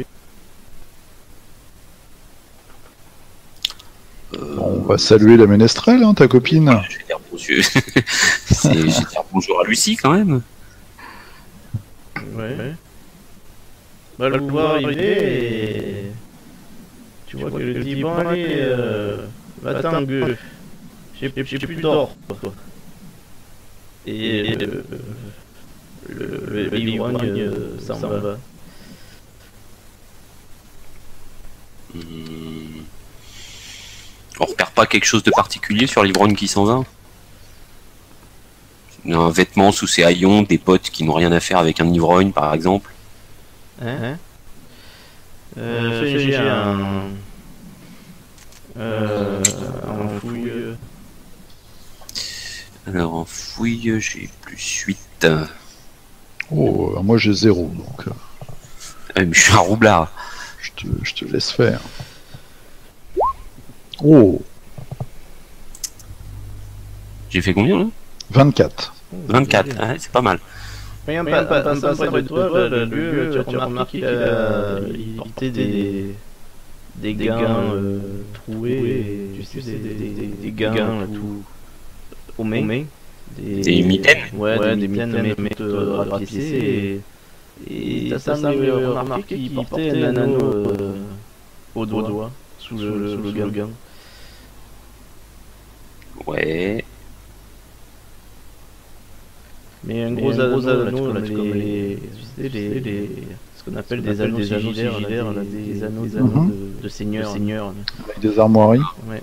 On va saluer la ménestrelle, hein, ta copine. Je vais dire bonjour. Je vais dire bonjour à Lucie quand même. Ouais. Bah, le voir arriver et... Tu vois qu'elle lui dit, bon allez, va-t'en gueux. J'ai plus d'or, toi. Et l'ivrogne s'en va. On repère pas quelque chose de particulier sur l'ivrogne qui s'en va? Un vêtement sous ses haillons, des potes qui n'ont rien à faire avec un ivrogne par exemple. J'ai un fouille. Alors en fouille, j'ai plus 8. Oh, moi j'ai 0, donc Mais je suis un roublard. je te laisse faire. Oh, J'ai fait combien là? 24. 24, ouais, c'est pas mal. Mais en passant près de toi, le lieu, tu as remarqué qu'il portait des gants troués, tu sais, des gants tout aux mains. Des mitaines? Ouais, des mitaines mais rapiécées. Et t'as semblé remarquer qu'il portait un anneau au doigt, sous le gant. Ouais. Mais un gros anneau, là, comme ce qu'on appelle des anneaux sigillaires, des anneaux de seigneur. Avec des armoiries. Ouais.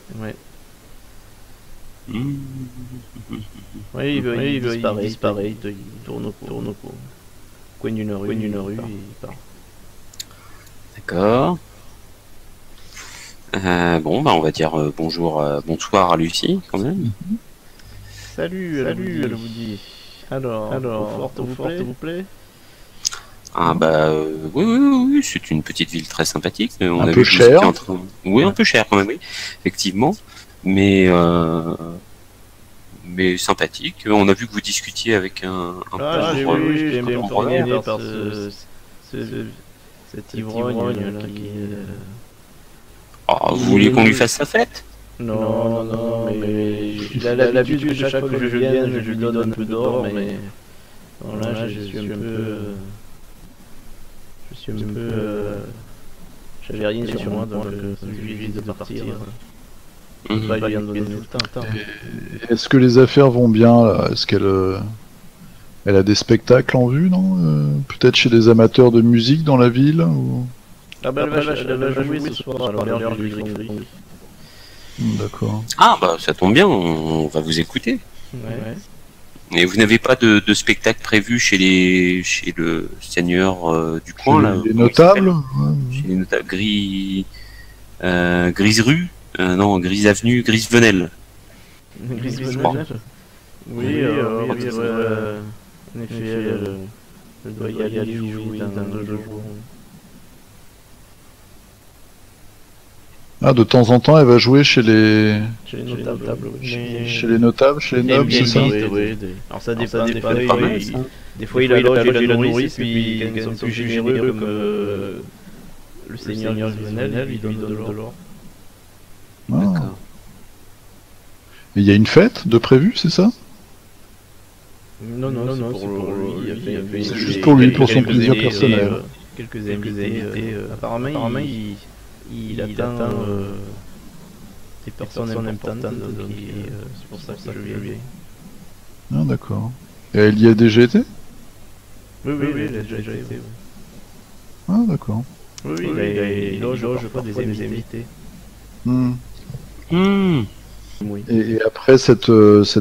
Ouais, il disparaît, il tourne au coin d'une rue, et il part. D'accord. Bon, bah on va dire bonsoir à Lucie quand même. Salut, elle vous dit. Alors, vous plaît? Ah bah oui, c'est une petite ville très sympathique. On Un a peu vu que vous étiez cher. en train... Oui, un peu cher quand même, oui, effectivement. Mais sympathique. On a vu que vous discutiez avec un J'ai pauvre vu, j'étais un peu regardé par cet ivrogne là qui... Oh, vous voulez qu'on lui fasse sa fête? Non, mais il a l'habitude que chaque fois que je vienne, je lui donne un peu d'or, mais... Bon, là, je suis un peu... J'avais rien sur moi, donc je lui ai dit de partir. Pas lui en donner tout le temps. Est-ce que les affaires vont bien là? Est-ce qu'elle elle a des spectacles en vue, non? Peut-être chez des amateurs de musique dans la ville ou... Ah bah elle va jouer ce soir à l'heure du gris. D'accord. Ah bah ça tombe bien, on va vous écouter. Ouais. Et vous n'avez pas de spectacle prévu chez le seigneur du coin là? Les notables? Chez les notables Grise Rue, non, Grise Avenue, Grise Venelle. Grise Venelle? Oui, en effet, elle doit y aller jouer dans 2 jours. Ah, de temps en temps, elle va jouer chez les... Chez les notables, Chez les notables, chez les nobles, c'est ça? Alors ça dépend, des fois il a la nourrice, puis quand ils sont plus généreux comme le seigneur Grisvenel, il donne de l'or. Ah. Et il y a une fête de prévu, c'est ça? Non, c'est pour lui. C'est juste pour lui, pour son plaisir personnel. Quelques invités. Apparemment, il attend des personnes importantes, donc c'est pour ça que je viens. Ah, d'accord. Et elle y a déjà été? Oui, il a déjà été. Ah, d'accord. Oui, il loge pas des invités. Et après cette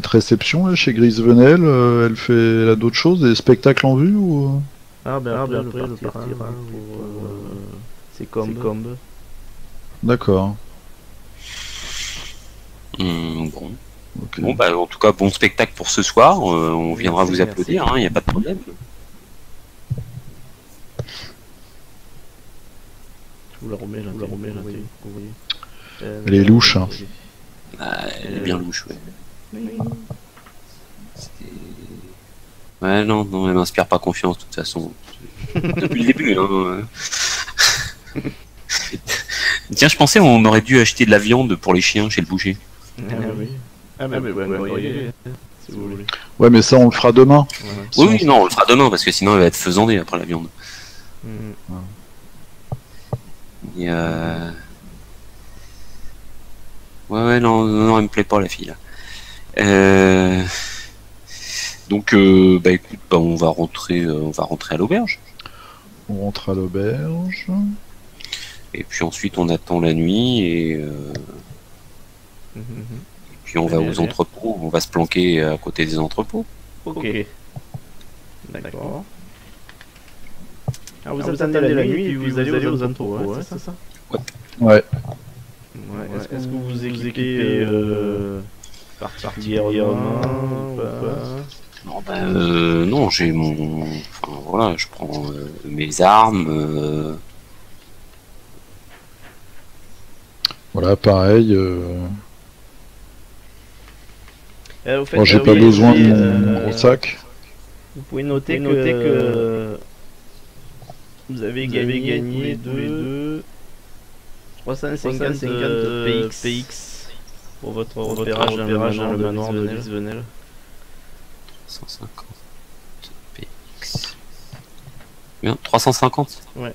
réception là, chez Grisvenel, elle a d'autres choses, des spectacles en vue ou... Après le partir pour ses combes. D'accord. Bon. Okay. Bon, bah, en tout cas, bon spectacle pour ce soir. On viendra vous applaudir, il n'y a pas de problème. Je vous la remets là, vous voyez. Elle est louche. Hein. Elle est bien louche, ouais. Ouais, non, elle m'inspire pas confiance de toute façon. Depuis le début, hein. Tiens, je pensais on aurait dû acheter de la viande pour les chiens chez le boucher. Oui. Ouais, si vous voulez. Ouais, mais ça on le fera demain. Oui, non, on le fera demain parce que sinon elle va être faisandée après la viande. Et ouais, non, elle me plaît pas la fille là. Donc, bah écoute, on va rentrer à l'auberge. On rentre à l'auberge. Et puis ensuite on attend la nuit et puis on va aux entrepôts, on va se planquer à côté des entrepôts. Ok. D'accord. Alors vous attendez la nuit et puis vous allez aux entrepôts, hein, c'est ça? Ouais. Est-ce que vous vous équipez particulièrement ou pas? Non, j'ai mon... Enfin voilà, je prends mes armes... Voilà, pareil. Fait, j'ai pas besoin de mon gros sac. Vous pouvez noter que vous avez gagné tous les deux 350 PX pour votre repérage dans le manoir de Grisvenel. 350 PX. Bien, 350. Ouais.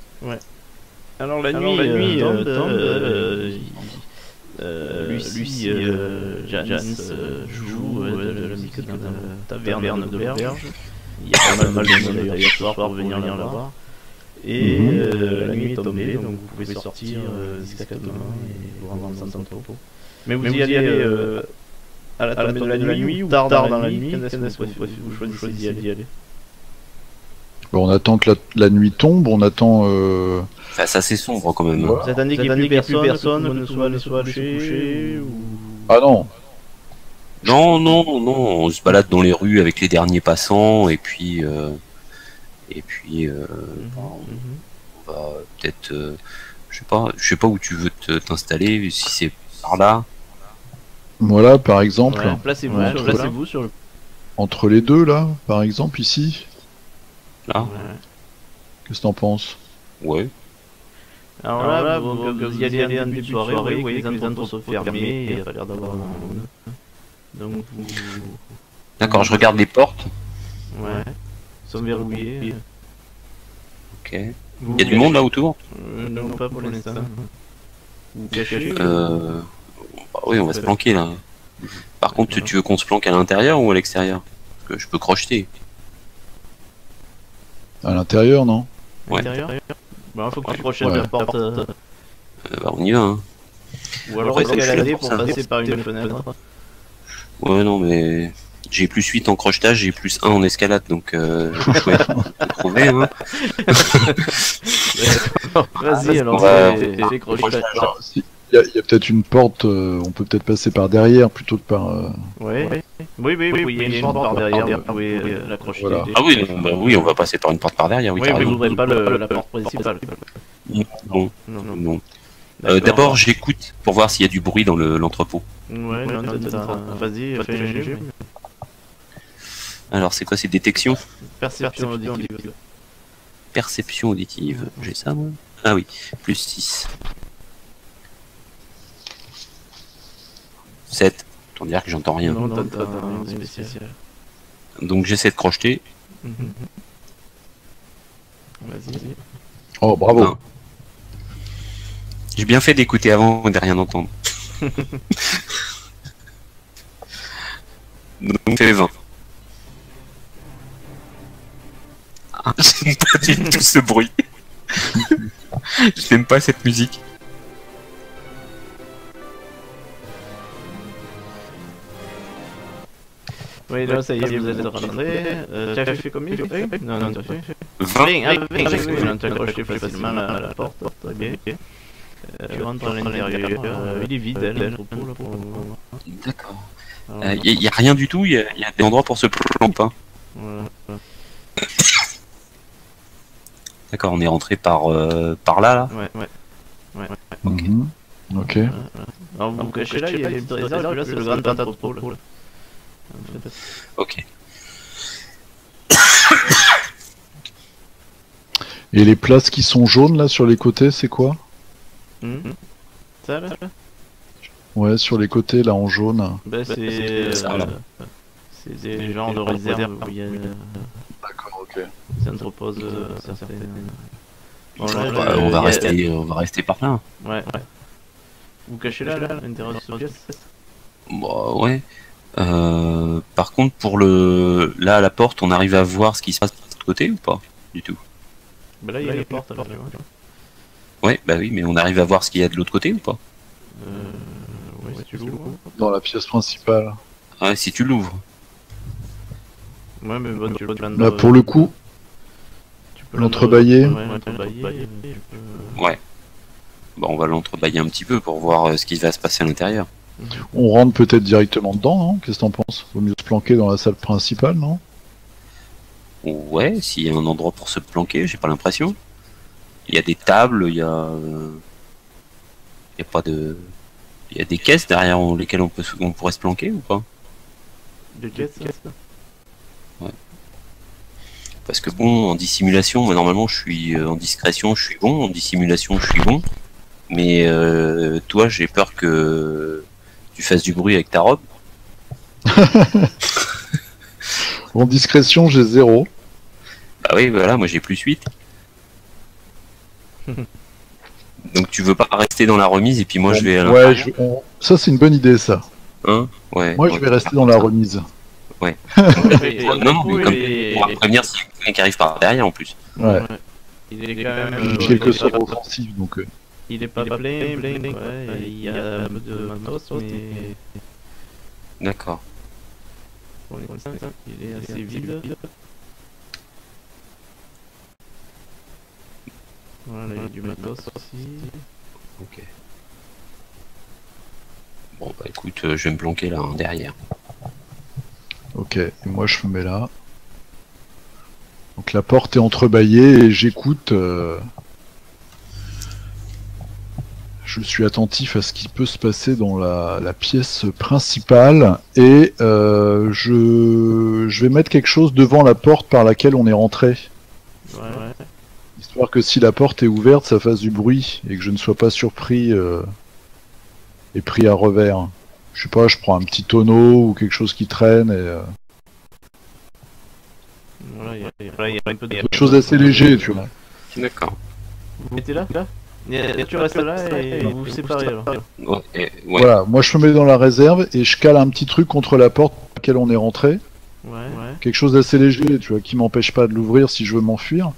Alors la nuit tombe, Lucie Jans joue de la musique dans la taverne de l'auberge. Il y a pas mal de monde d'ailleurs ce soir pour venir la voir. Et la nuit est tombée, donc vous pouvez sortir discrètement et vous rendre dans un entrepôt. Mais vous y allez à la tombée de la nuit ou tard dans la nuit? Quand est-ce que vous choisissez d'y aller? Bon, on attend que la nuit tombe, on attend... Enfin, c'est assez sombre quand même. Vous attendez qu'il n'y ait plus personne, que ne soit allé se coucher ou... Ah non. Non, on se balade dans les rues avec les derniers passants et puis on va peut-être, je sais pas où tu veux t'installer, si c'est par là. Voilà, par exemple. Ouais, placez-vous sur le... Entre les deux là, par exemple ici. Là. Ouais. Qu'est-ce que t'en penses? Ouais. Alors là, vous y allez en début de soirée, vous voyez que les entrepôts sont fermés, il n'y a pas l'air d'avoir un monde. Donc vous... D'accord, je regarde les portes. Ouais. Ils sont verrouillés. Ok. Il y a du monde là autour? Non, pas pour l'instant. Vous cachez? Bah oui, on va se planquer là. Par contre, tu veux qu'on se planque à l'intérieur ou à l'extérieur? Parce que je peux crocheter. À l'intérieur, non? Ouais. Bah, faut que tu crochettes la porte. Bah, on y va, hein. Ou alors escalader pour passer par une fenêtre. Ouais, non, mais j'ai plus 8 en crochetage, j'ai plus 1 en escalade, donc chouette, faut trouver, hein. Vas-y, alors fais crochetage. Il y a peut-être une porte, on peut peut-être passer par derrière plutôt que par... Ouais. Oui, il y a une porte par derrière, vous pouvez l'accrocher. Voilà. Ah oui, bah oui, on va passer par une porte par derrière, oui, mais vous n'ouvrez pas la porte principale. Non. D'abord, j'écoute pour voir s'il y a du bruit dans l'entrepôt. Ouais, vas-y, fais un jet. Alors, c'est quoi, c'est détection? Perception auditive. Perception auditive, j'ai ça moi? Ah oui, plus 6. 7. Autant dire que j'entends rien. Non, t'as rien spécial. Donc j'essaie de crocheter. Vas-y. Oh, bravo. Non. J'ai bien fait d'écouter avant et de rien entendre. Donc fait 20. Ah, j'aime pas du tout ce bruit. Je n'aime pas cette musique. Oui, là, ça y est, vous êtes rentré. Tu as fait combien? Non, tu as fait 20. Non, tu as accroché facilement la porte. Très bien. Tu rentres dans l'intérieur. Il est vide, l'entrepôt, là, pour le moment. D'accord. Il n'y a rien du tout, il y a des endroits pour se planter. D'accord, on est rentré par là. Ouais. Ok. Ok. Alors, vous cachez là, il y a des réserves, là, c'est le grand entrepôt, là. Ok. Et les places qui sont jaunes là sur les côtés, c'est quoi? Ça, là? Ouais, sur les côtés là en jaune. Ben, c'est des genres de réserves où il y a D'accord, ok. des entrepôts certaines. Bon, on va rester par là. Ouais. Vous cachez là, l'intérieur de cette pièce? Bah, ouais. Par contre, pour là à la porte, on arrive à voir ce qui se passe de l'autre côté ou pas? Du tout. Bah là, il y a les portes. Ouais, bah oui, mais on arrive à voir ce qu'il y a de l'autre côté ou pas? Ouais, si tu l'ouvres. Dans la pièce principale. Ah, si tu l'ouvres. Ouais, mais bon, tu l'as Là, pour le coup, l'entrebâiller. Ouais, l'entrebâiller. Ouais. Bah, on va l'entrebâiller un petit peu pour voir ce qui va se passer à l'intérieur. On rentre peut-être directement dedans, non? Qu'est-ce que t'en penses? Vaut mieux se planquer dans la salle principale, non? Ouais, s'il y a un endroit pour se planquer, j'ai pas l'impression. Il y a des tables, il y a pas de... Il y a des caisses derrière lesquelles on pourrait se planquer ou pas? Des caisses? Ouais. Parce que bon, en dissimulation, moi normalement je suis en discrétion, je suis bon, en dissimulation, je suis bon. Mais toi, j'ai peur que tu fasses du bruit avec ta robe. En discrétion, j'ai 0. Bah oui, voilà, moi j'ai plus 8. Donc tu veux pas rester dans la remise et puis moi je vais à l'intérieur. Ouais, ça c'est une bonne idée ça. Hein? Ouais. Moi je vais rester dans la remise. Ouais. Non, mais comme on va prévenir s'il y a quelqu'un qui arrive par derrière en plus. Ouais. Il est quand même. J'ai quelques sorts offensifs donc. Il est pas plein, ouais, il y a un peu de matos, mais. D'accord. Pour l'instant, il est assez vide. Voilà, il y a du matos aussi. Ok. Bon bah écoute, je vais me planquer là, hein, derrière. Ok, et moi je me mets là. Donc la porte est entrebâillée et j'écoute. Je suis attentif à ce qui peut se passer dans la pièce principale et je vais mettre quelque chose devant la porte par laquelle on est rentré. Ouais. Histoire que si la porte est ouverte, ça fasse du bruit et que je ne sois pas surpris et pris à revers. Je sais pas, je prends un petit tonneau ou quelque chose qui traîne et voilà, il y a un peu de quelque chose d'assez léger, tu vois. D'accord. Vous mettez là? Tu restes là et vous vous séparez alors. Ouais. Voilà, moi je me mets dans la réserve et je cale un petit truc contre la porte par laquelle on est rentré. Ouais. Quelque chose d'assez léger, tu vois, qui m'empêche pas de l'ouvrir si je veux m'enfuir,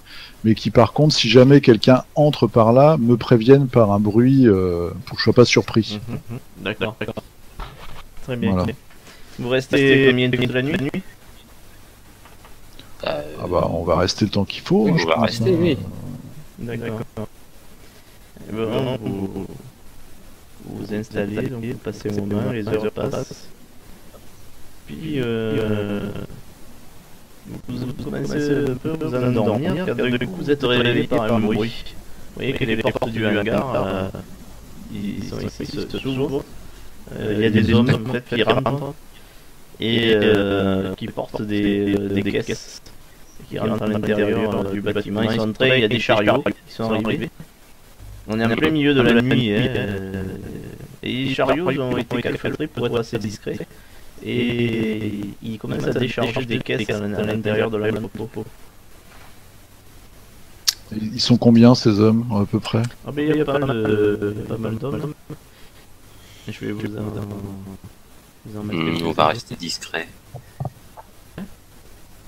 mais qui par contre, si jamais quelqu'un entre par là, me prévienne par un bruit pour que je sois pas surpris. D'accord. Très bien. Voilà. Vous restez combien de temps de la nuit? Ah bah on va rester le temps qu'il faut. Oui, je on va pense, rester, hein. oui. D'accord. Bon, vous installez, donc vous passez vos mains, les heures passent. Puis vous commencez un peu à vous endormir, car du coup vous êtes réveillé par un bruit. Vous voyez que les portes du hangar ils sont ici, se s'ouvrent. Il y a des hommes en fait qui rentrent et qui portent des caisses qui rentrent à l'intérieur du bâtiment. Ils sont entrés, il y a des chariots qui sont arrivés. On est en plein milieu de la nuit et les chariots ils ont été calfeutrés pour être assez discrets et ils commencent à décharger des caisses à l'intérieur de l'entrepôt. Ils sont combien ces hommes à peu près? Ah ben il y a pas mal d'hommes. Je vais vous en mettre on va rester discret.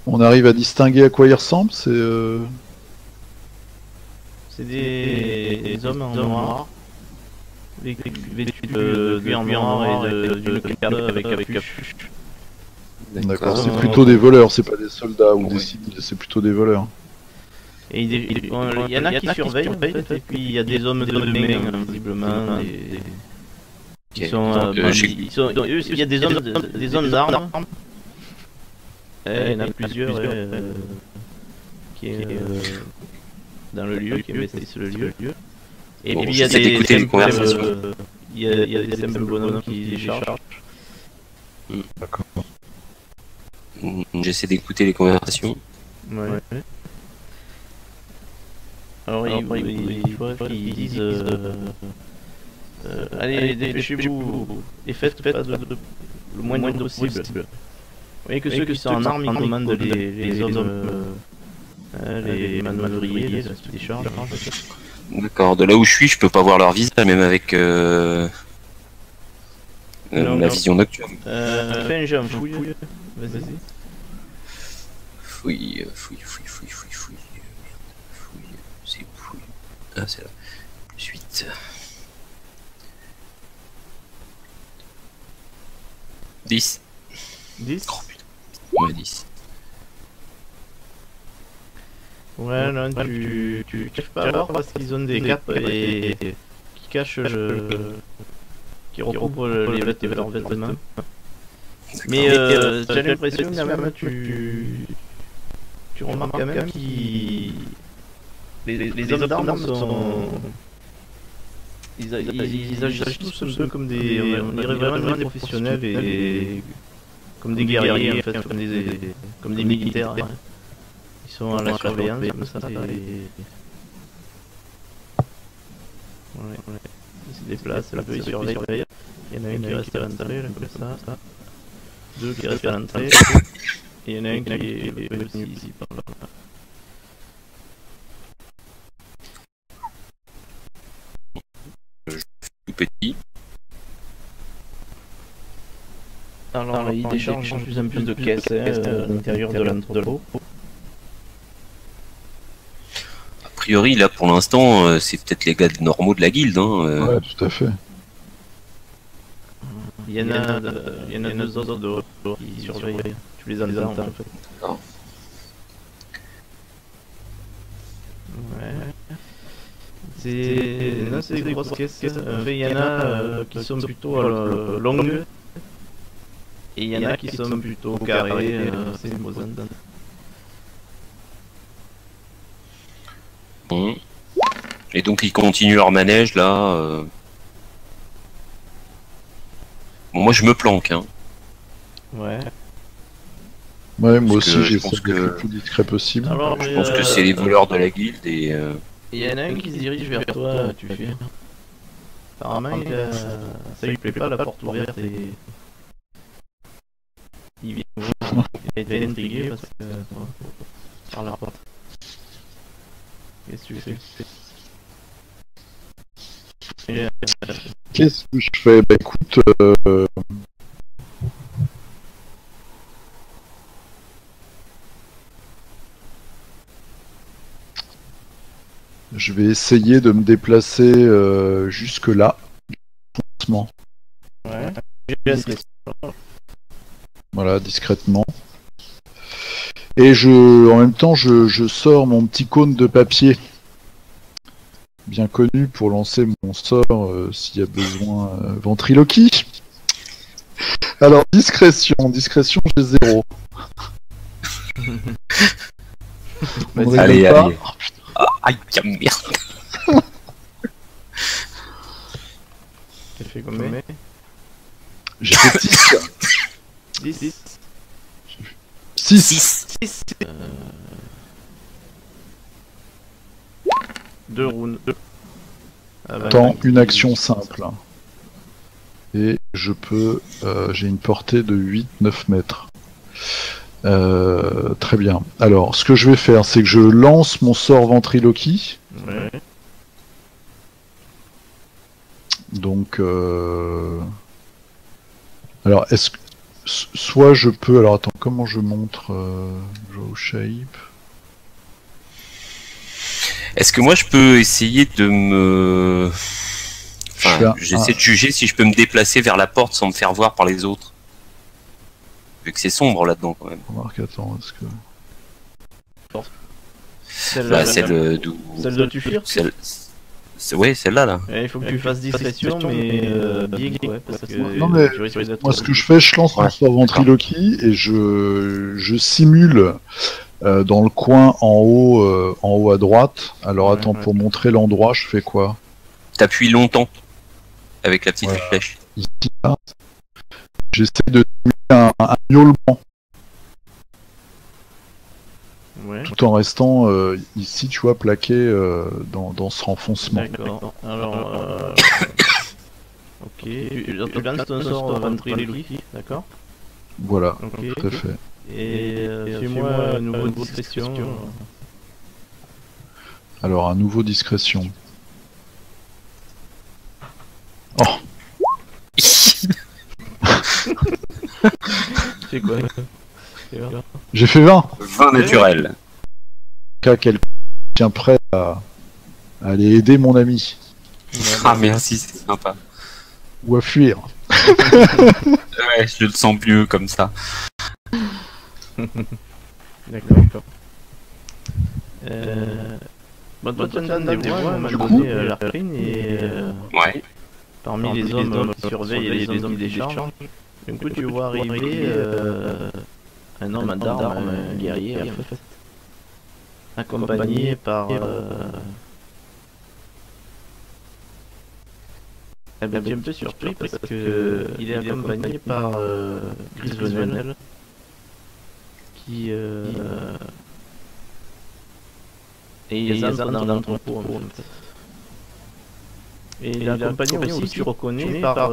On arrive à distinguer à quoi ils ressemblent? C'est des hommes en noir, vêtus de cuir noir et d'une cape avec capuche. D'accord, c'est plutôt des voleurs, c'est pas des soldats ou des civils, c'est plutôt des voleurs. Et il y en a qui surveillent en fait, et puis il y a des hommes de main visiblement. Il y a des hommes d'armes. Il y en a plusieurs qui est dans le lieu, qui investissent le lieu. Et puis il y a des simples bonhommes qui déchargent. D'accord. J'essaie d'écouter les conversations. Ouais. Alors il faudrait qu'ils disent allez, dépêchez-vous et faites le moins possible. Vous voyez que ceux qui sont en armes, ils commandent les hommes, les manœuvriers, les charges. D'accord, de là où je suis, je peux pas voir leur visage, même avec la vision nocturne. Fais un jeu en fouille. Vas-y. Fouille. C'est fouille. Ah, c'est là. Plus 8. 10. 10 Oh putain. Ouais, 10. Ouais, non, tu caches pas à voir parce qu'ils ont des capes et qui cachent qui recouvrent leurs vêtements. Mais j'ai l'impression quand même tu remarques quand même qu'ils les hommes d'armes sont ils agissent tous un peu comme des on dirait vraiment des professionnels et comme des guerriers en fait, comme des militaires. Hein. Ils sont à la surveillance comme ça. Ouais. Ils se déplacent un peu, ils surveillent. Il y en a un qui reste à l'entrée, là, comme ça. Deux qui restent à l'entrée. Et il y en a un qui est venu ici, par là. Tout petit. Alors, il décharge de plus en plus de caisses à l'intérieur de l'entrepôt. A priori, là, pour l'instant, c'est peut-être les gars normaux de la guilde. Hein, Ouais, tout à fait. Il y en a deux autres dehors qui surveillent. Tu les entends en fait. Non. Ouais. C'est des grosses caisses. Il y en a qui sont plutôt longues. Et il y en a qui sont plutôt carrées, c'est imposant. Bon. Et donc ils continuent leur manège là. Bon, moi je me planque. Hein. Ouais. Ouais, moi Parce aussi que j'essaie d'être le plus discret possible. Alors, je pense que c'est les voleurs de la guilde et. Il y en a un qui se dirige vers toi, tu fais. Apparemment, ça lui plaît pas la porte ouverte et. Il est intrigué parce que. Par la porte. Qu'est-ce que tu fais? Qu'est-ce que je fais? Bah écoute, je vais essayer de me déplacer jusque là, doucement. Ouais. Voilà, discrètement. Et en même temps, je sors mon petit cône de papier, bien connu pour lancer mon sort s'il y a besoin. Ventriloquie. Alors discrétion, j'ai 0. Allez. Ah, aïe, merde. fait combien? J'ai fait 6. 10. 6. 2 rounds. Attends, une action simple. Et je peux... j'ai une portée de 8-9 mètres. Très bien. Alors, ce que je vais faire, c'est que je lance mon sort ventriloquie. Ouais. Donc... Alors, est-ce que... Soit je peux... Alors, attends, comment je montre Draw Shape. Est-ce que moi je peux essayer de me... Enfin, j'essaie de juger si je peux me déplacer vers la porte sans me faire voir par les autres. Vu que c'est sombre là-dedans quand même. Remarque, attends, est-ce que... Celle de Tufir. Ouais, celle-là là. Il faut que tu fasses discrétion, mais bien quoi. Parce que non mais moi ce que je fais, je lance mon sort ventriloquie et je simule dans le coin en haut à droite. Alors attends, pour montrer l'endroit, je fais quoi? T'appuies longtemps avec la petite flèche. Ici, là, j'essaie de simuler un miaulement. Ouais. Tout en restant ici, tu vois, plaqué dans ce renfoncement. D'accord. Alors, ok. Tu lances ton sort ventriloquie, d'accord? Voilà, Ok. tout à fait. Et fais-moi une nouvelle discrétion. Alors, un nouveau discrétion. Oh! C'est quoi? J'ai fait 20! 20 naturel. Cas quelqu'un tient prêt à aller aider mon ami. Ah merci, c'est sympa. Ou à fuir. Ouais, je le sens mieux comme ça. D'accord. Bon, toi, tu as des voix, du coup, l'Arprine, et Ouais. parmi les hommes qui surveillent et les hommes qui déchargent, du coup, tu vois arriver un homme d'armes, un guerrier, en fait, accompagné par... Eh bien, tu es un peu surpris parce que il est accompagné par Chris Venel, qui et il est dans l'entrepôt en fait. Et il est accompagné aussi, tu reconnais, par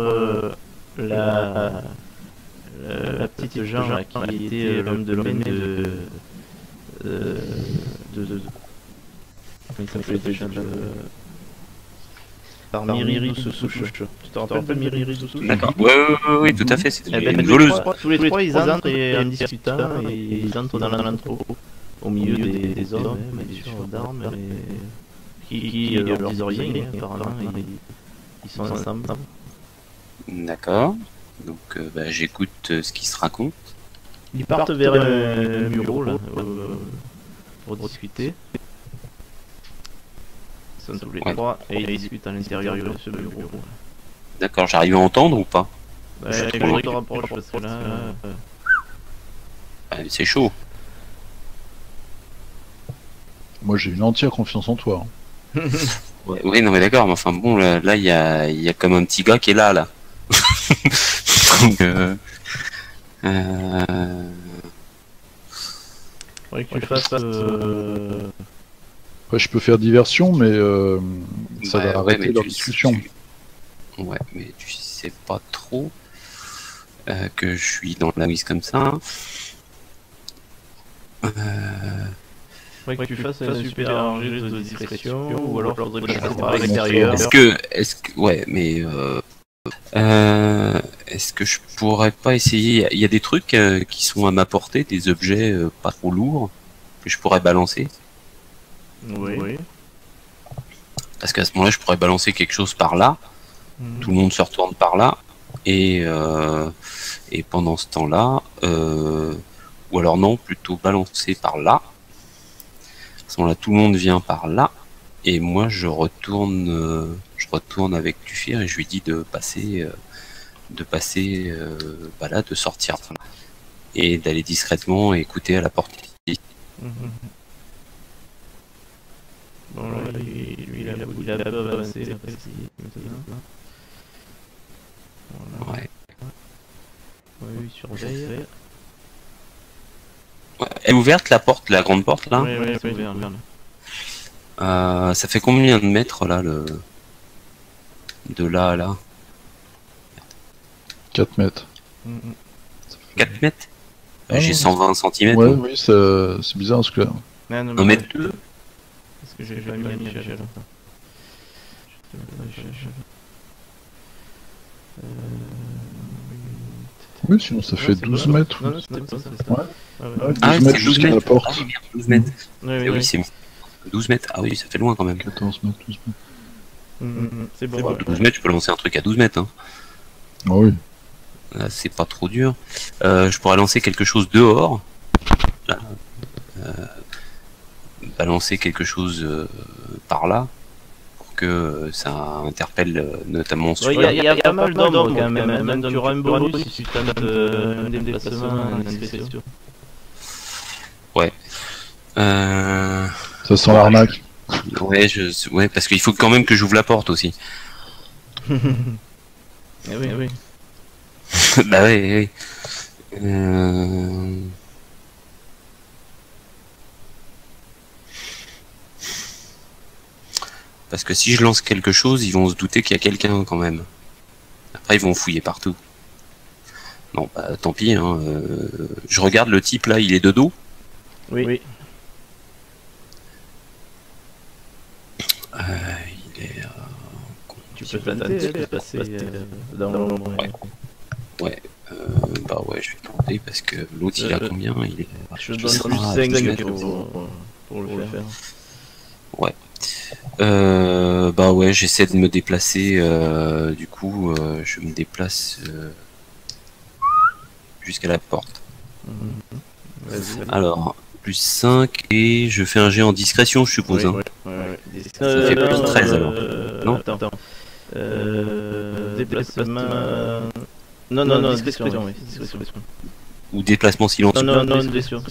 la petite Jean qui était l'homme de l'homme de comment il s'appelait déjà par Myriris Souche. Tu te rappelles de Myriris Souche? D'accord. Oui, tout à fait. C'est une voleuse. voleuse. Tous les trois, ils entrent en discutant et ils entrent dans l'entrepôt au milieu des hommes, bien sûr, d'armes qui leur disent rien, apparemment. Ils sont ensemble. D'accord. Donc j'écoute ce qui se raconte. Ils partent vers un bureau là, pour discuter. Ils sont tous les trois et ils discutent à l'intérieur de ce bureau. D'accord, j'arrive à entendre ou pas? Je te rapproche parce que là... c'est chaud. Moi j'ai une entière confiance en toi. Ouais, non mais d'accord, mais enfin bon, là il y a comme un petit gars qui est là. Donc faudrait que tu fasses... Après je peux faire diversion, mais ça va arrêter leur discussion. Ouais, mais tu sais pas trop que je suis dans la mise comme ça. Faudrait que tu fasses un super jet de discrétion, ou alors faudrait passer par l'extérieur. Est-ce que ouais, mais est-ce que je pourrais pas essayer? Il y a des trucs qui sont à ma portée, des objets pas trop lourds que je pourrais balancer. Oui. Parce qu'à ce moment-là, je pourrais balancer quelque chose par là. Tout le monde se retourne par là, et pendant ce temps-là, ou alors non, plutôt balancer par là. À ce moment-là, tout le monde vient par là, et moi je retourne avec Tufir et je lui dis de passer, là, de sortir par là, et d'aller discrètement écouter à la porte. Bon, là, lui, il a peu avancé, là, maintenant. Oui, surveille. Ouais. Elle est ouverte la porte, la grande porte là. Oui, c'est ouvert. Ça fait combien de mètres là de là à là? 4 mètres. 4 mètres? Ah, j'ai 120 cm. Ouais, oui, c'est bizarre parce que là. 1 mètre 2. Parce que j'ai pas mis l'échelle. Oui, sinon ça fait 12 mètres. Non, c'était pas ça. Ouais, 12 Ah, mètres c'est 12 jusqu'à la mètres. porte. Ah oui, 12 mètres. Oui, c'est 12 mètres. Ah oui, ça fait loin quand même. 14 mètres, 12 mètres. C'est bon. 12 mètres, je peux lancer un truc à 12 mètres. Hein. Ah oui. Là, c'est pas trop dur. Je pourrais lancer quelque chose dehors. Là. Balancer quelque chose par là. Pour que ça interpelle notamment sur... Il y a pas mal d'ordres quand même. Même tu auras un bonus si tu tentes un déplacement, un spécial. Ouais. Ça sent l'arnaque. Ouais, parce qu'il faut quand même que j'ouvre la porte aussi. Eh oui. Bah oui. Parce que si je lance quelque chose, ils vont se douter qu'il y a quelqu'un quand même. Après, ils vont fouiller partout. Non, bah tant pis. Hein. Je regarde le type là, il est de dos. Oui. Il est. Tu peux planter, passer dans l'ombre. Ouais. Bah ouais, je vais tenter parce que l'autre il a combien? Il est. Je donne plus 5 pour le faire. Ouais. Bah ouais, j'essaie de me déplacer. Du coup, je me déplace jusqu'à la porte. Alors, plus 5 et je fais un jet en discrétion, je suppose. Ouais. Ça fait plus 13 alors. Non, attends. Déplacement. Non, discrétion. ou déplacement silencieux. Non, discrétion.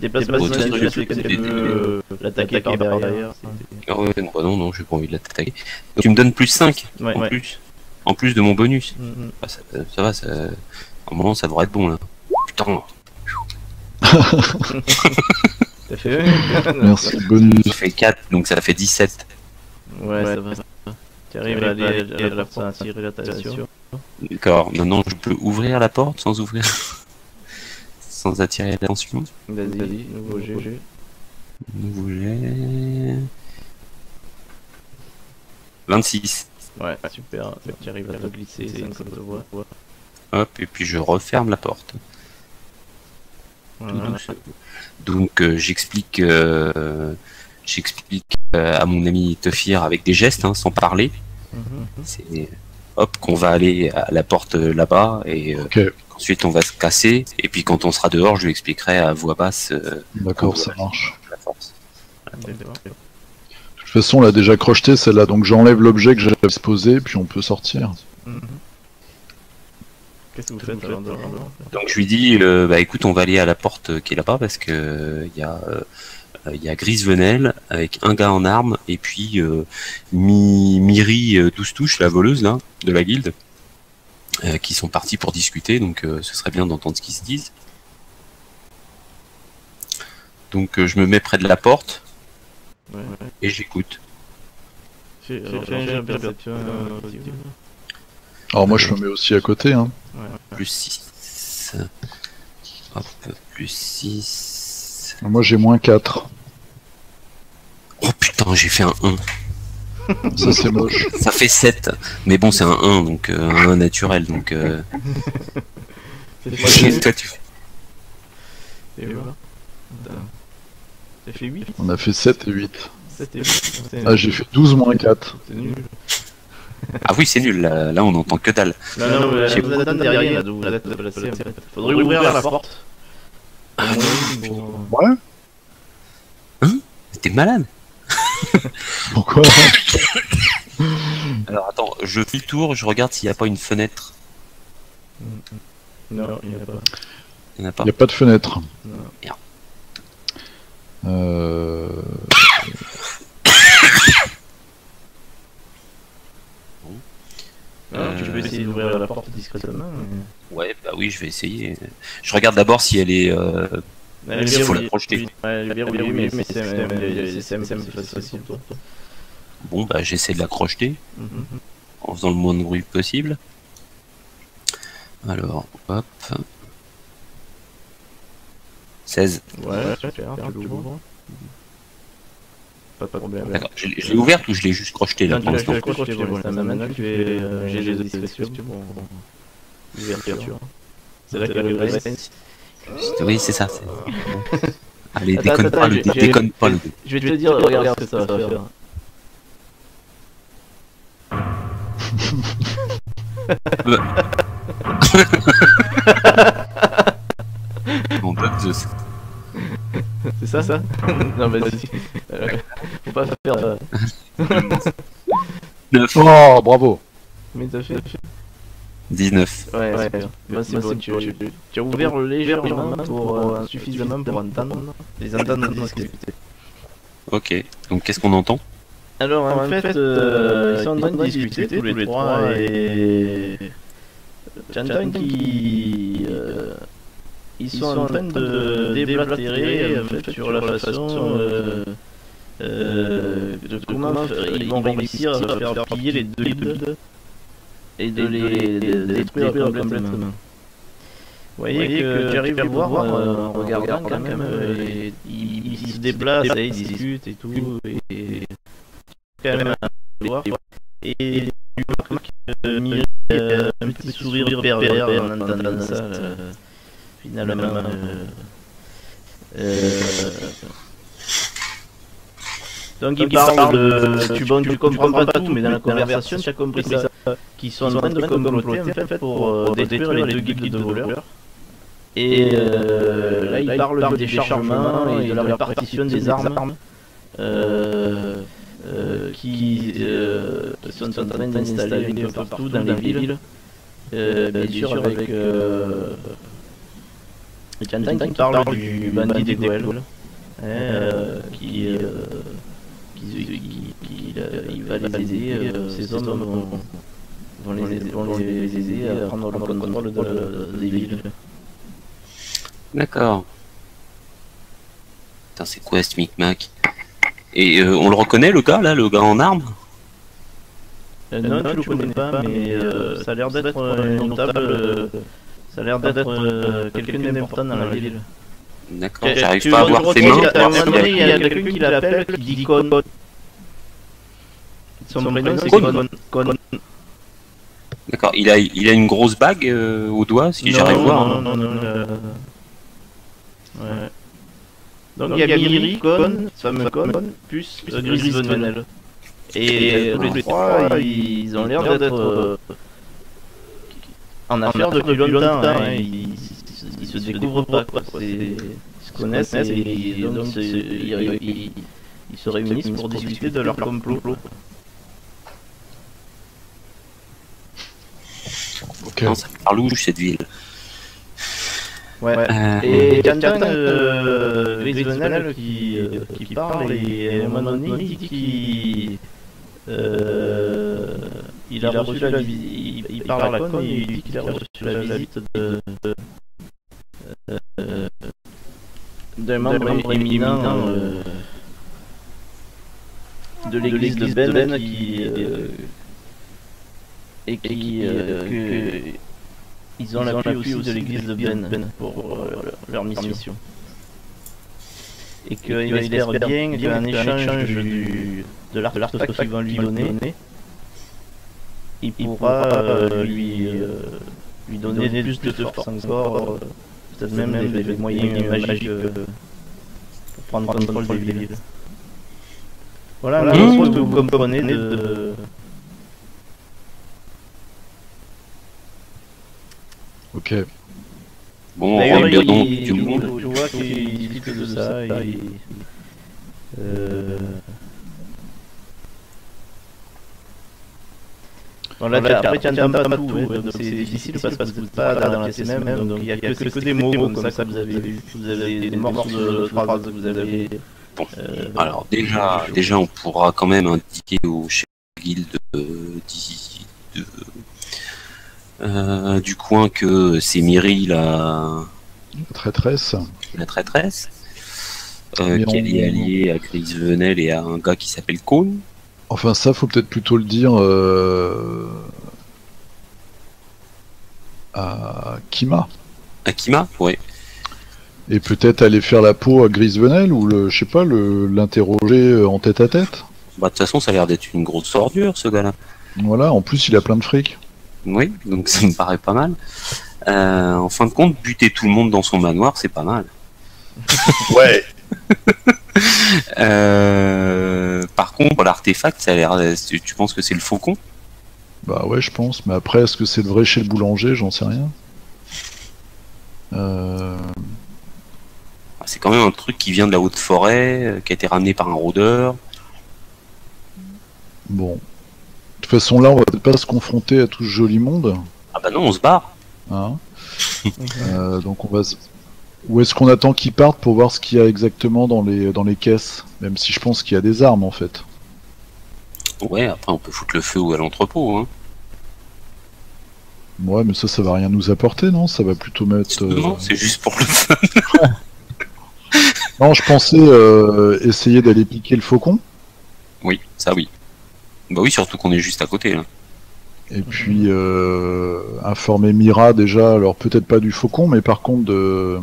Déplacement silencieux, c'est quand tu veux l'attaquer par derrière. Ah ouais, non, j'ai pas envie de l'attaquer. Donc tu me donnes plus 5 en plus de mon bonus. Ah, ça va, à un moment ça devrait être bon là. Putain. T'as fait Merci, bonus. Ça fait 4, donc ça fait 17. Ouais, ça va. Tu arrives à aller à la porte, à attirer l'attention. D'accord, maintenant je peux ouvrir la porte sans ouvrir. Sans attirer l'attention. Vas-y, nouveau G. Nouveau jet. 26. Ouais, super. Tu arrives à te glisser sans qu'on te voit. Hop, et puis je referme la porte. Voilà. Donc j'explique à mon ami Tofir avec des gestes, hein, sans parler. C'est hop qu'on va aller à la porte là-bas et ensuite on va se casser. Et puis quand on sera dehors, je lui expliquerai à voix basse. D'accord, ça marche. La force. De toute façon, on l'a déjà crocheté celle-là, donc j'enlève l'objet que j'avais exposé, puis on peut sortir. Qu'est-ce que vous faites alors dehors? Donc je lui dis, bah écoute, on va aller à la porte qui est là-bas parce que il y a Grise Venelle avec un gars en armes et puis Miri 12 touches, la voleuse là de la guilde, qui sont partis pour discuter. Donc ce serait bien d'entendre ce qu'ils se disent. Donc je me mets près de la porte et j'écoute. Alors moi je me mets aussi à côté, hein. Plus 6. Hop, plus 6. Moi j'ai moins 4. Oh putain, j'ai fait un 1. Ça c'est moche. Ça fait 7. Mais bon, c'est un 1, donc un 1 naturel. Donc. Toi, tu fais. T'as fait 8? On a fait 7 et 8. 7 et 8. Ah, j'ai fait 12 moins 4. C'est nul. Ah oui, c'est nul, là on entend que dalle. Non, vous êtes derrière, là, d'où vous êtes placé. Faudrait ouvrir la porte. Ouais. Hein? T'es malade? Pourquoi? Alors attends, je fais le tour, je regarde s'il n'y a pas une fenêtre. Non, il n'y en a pas. Il n'y en a pas. Il n'y a pas de fenêtre. Merde. Tu peux essayer d'ouvrir la porte discrètement. Mais... Ouais, bah oui, je vais essayer. Je regarde d'abord si elle est... s'il faut la projeter. Ouais, elle est verrouillée, mais c'est facile. Bon, bah j'essaie de la crocheter. En faisant le moins de bruit possible. Alors, hop. 16. Ouais, super, tu l'ouvres. Pas de problème. D'accord, je l'ai ouverte ou je l'ai juste crocheté là pour l'instant? Maintenant tu fais GG de discrétion pour l'ouverture. C'est là qu'il y a le reste. Oui, c'est ça. Allez, déconne pas le dé. Déconne pas le dé. Je vais te dire, regarde ce que ça va faire. Mon Zeus. C'est ça? Non, mais faut pas faire. 9. Oh, bravo. Mais t'as fait 19. Ouais, bah, c'est bon, tu as ouvert légèrement pour suffisamment pour entendre les entendre discuter. Ok, donc qu'est-ce qu'on entend? Alors en fait, ils sont en train de discuter tous les trois et j'entends qu'ils sont en train de déblatérer en fait, sur la façon de comment ils vont réussir à faire piller les deux guildes et de les détruire complètement. Vous voyez que j'arrive à le voir en regardant quand même, ils se déplacent et ils discutent et tout, et quand même à voir. Et tu vois que Myri a un petit sourire pervers en entendant ça, finalement. Donc il parle de... Tu comprends pas tout, mais dans la conversation tu as compris ça. Qui sont en train de comploter en fait pour détruire les deux guildes de voleurs. Et là il parle du déchargement et de la répartition des armes qui sont en train d'installer un peu partout dans les villes. Bien sûr avec... J'entends qu'il parle du bandit des Goël, qui va les aider, ces hommes vont les aider à prendre le contrôle des villes. D'accord. Putain, c'est quoi ce micmac? Et on le reconnaît, le gars, là, le gars en armes? Non, tu le connais pas, mais ça a l'air d'être notable. Ça a l'air d'être quelqu'un d'important dans la ville. D'accord, j'arrive pas à voir ses mains. À un moment donné, il y a quelqu'un qui l'appelle, qui dit Con. Son prénom c'est Con. D'accord, il a une grosse bague au doigt, si j'arrive à voir. Non. Ouais. Donc il y a Myri, Con, fameux Con, plus Grisvenel. Et tous les trois, ils ont l'air d'être en affaire depuis longtemps. Ils se découvrent pas, quoi. Ils se connaissent et donc ils se réunissent pour discuter de leur complot. Okay. Non, ça me parle louche cette ville. Ouais. Et j'entends Grisvenel qui parle et à un moment donné il dit qu'il a reçu la visite. Il parle à Con et il dit qu'il a reçu la visite d'un membre éminent de l'église de Ben ils ont l'appui aussi de l'église de Ben pour leur mission. Et qu'il espère bien qu'en échange de l'artefact qu'ils vont lui donner, il pourra lui donner plus de force encore, peut-être même des moyens magiques pour prendre contrôle des villes. Voilà, je pense que vous comprenez de... Ok. Bon, d'ailleurs, du monde. Je vois qu'il discute de ça et... Voilà, après tu n'entends pas tout, donc c'est difficile parce que vous n'êtes pas dans la pièce même, donc il n'y a que des mots comme ça que vous avez vu. Vous avez des morceaux de phrases que vous avez... Bon, alors déjà on pourra quand même indiquer au chef de guilde du coin que c'est Myri la Traîtresse. la traîtresse, Mais qui est alliée à Chris Venel et à un gars qui s'appelle Cône. Enfin, ça, faut peut-être plutôt le dire à Kima. Akima, ouais. Et peut-être aller faire la peau à Gris Venel ou je sais pas, l'interroger en tête à tête. Bah de toute façon, ça a l'air d'être une grosse ordure, ce gars-là. Voilà, en plus il a plein de fric. Oui, donc ça me paraît pas mal. En fin de compte, buter tout le monde dans son manoir, c'est pas mal. Ouais. Par contre, l'artefact, ça a l'air. Tu penses que c'est le faucon? Bah ouais, je pense. Mais après, est-ce que c'est le vrai chez le boulanger? J'en sais rien. C'est quand même un truc qui vient de la haute forêt, qui a été ramené par un rôdeur. Bon. De toute façon, là, on va peut-être pas se confronter à tout ce joli monde. Ah bah non, on se barre. Hein. Donc on va. Où est-ce qu'on attend qu'ils partent pour voir ce qu'il y a exactement dans les caisses? Même si je pense qu'il y a des armes en fait. Ouais, après on peut foutre le feu à l'entrepôt. Hein. Ouais, mais ça va rien nous apporter, non? Ça va plutôt mettre. Non, c'est juste pour le fun. Non, je pensais essayer d'aller piquer le faucon. Oui, ça oui. Bah oui, surtout qu'on est juste à côté là. Et puis informer Mira déjà, alors peut-être pas du faucon, mais par contre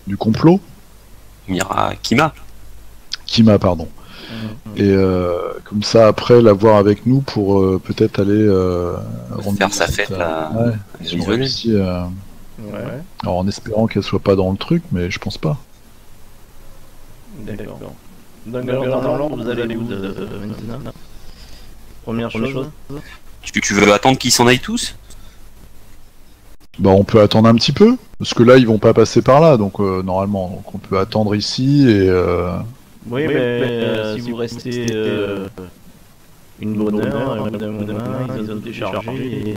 du complot. Mira Kima. Kima, pardon. Et comme ça, après, la voir avec nous pour peut-être aller faire sa fête là. Ouais, si on réussit, Ouais. alors en espérant qu'elle soit pas dans le truc, mais je pense pas. D'accord. Donc, dans l'ordre, vous allez où maintenant? Première chose. Tu veux attendre qu'ils s'en aillent tous? Bah, on peut attendre un petit peu, parce que là, ils vont pas passer par là, donc normalement, donc on peut attendre ici et. Oui, mais si vous restez une bonne heure, d'un moment, ils ont déchargé et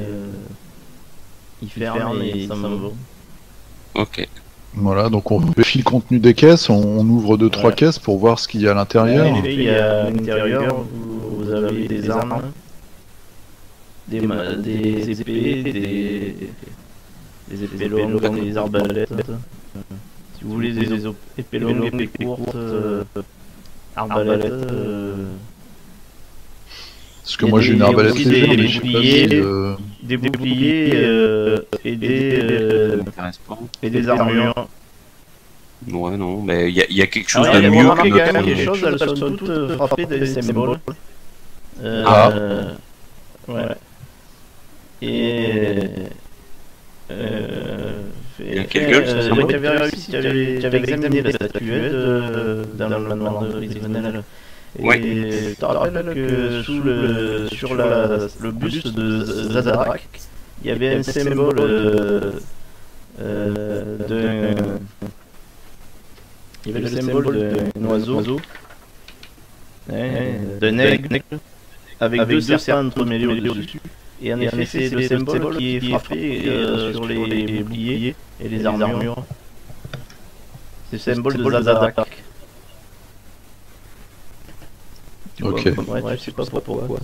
ils ferment et ils s'en vont. Ok. Voilà, donc on vérifie le contenu des caisses, on ouvre 2-3 caisses pour voir ce qu'il y a à l'intérieur. Il y a à l'intérieur, vous avez des armes, des épées, des épées longues, des arbalètes. Si vous voulez des épées longues, épées courtes, arbalètes. Parce que moi j'ai une arbalète légère, mais je sais pas si, des boucliers et des armures. Ouais, non, mais il y a quelque chose Alors, de il y a mieux remarqué que quand même notre... quelque chose, elles sont toutes frappées des symboles. Ouais. Et... Il y a quelle gueule, ce symbole? tu avais examiné la statuette dans le manoir de Grisvenel. Et tu te rappelles que sur le buste de Zadarak, il y avait un symbole il y avait le symbole d'un oiseau, d'un aigle, avec deux serpents entremêlés au-dessus. Et en effet, c'est le symbole qui est frappé sur les boucliers et les armures. C'est le symbole de Zadarak. Ok. Ouais, je sais pas pourquoi.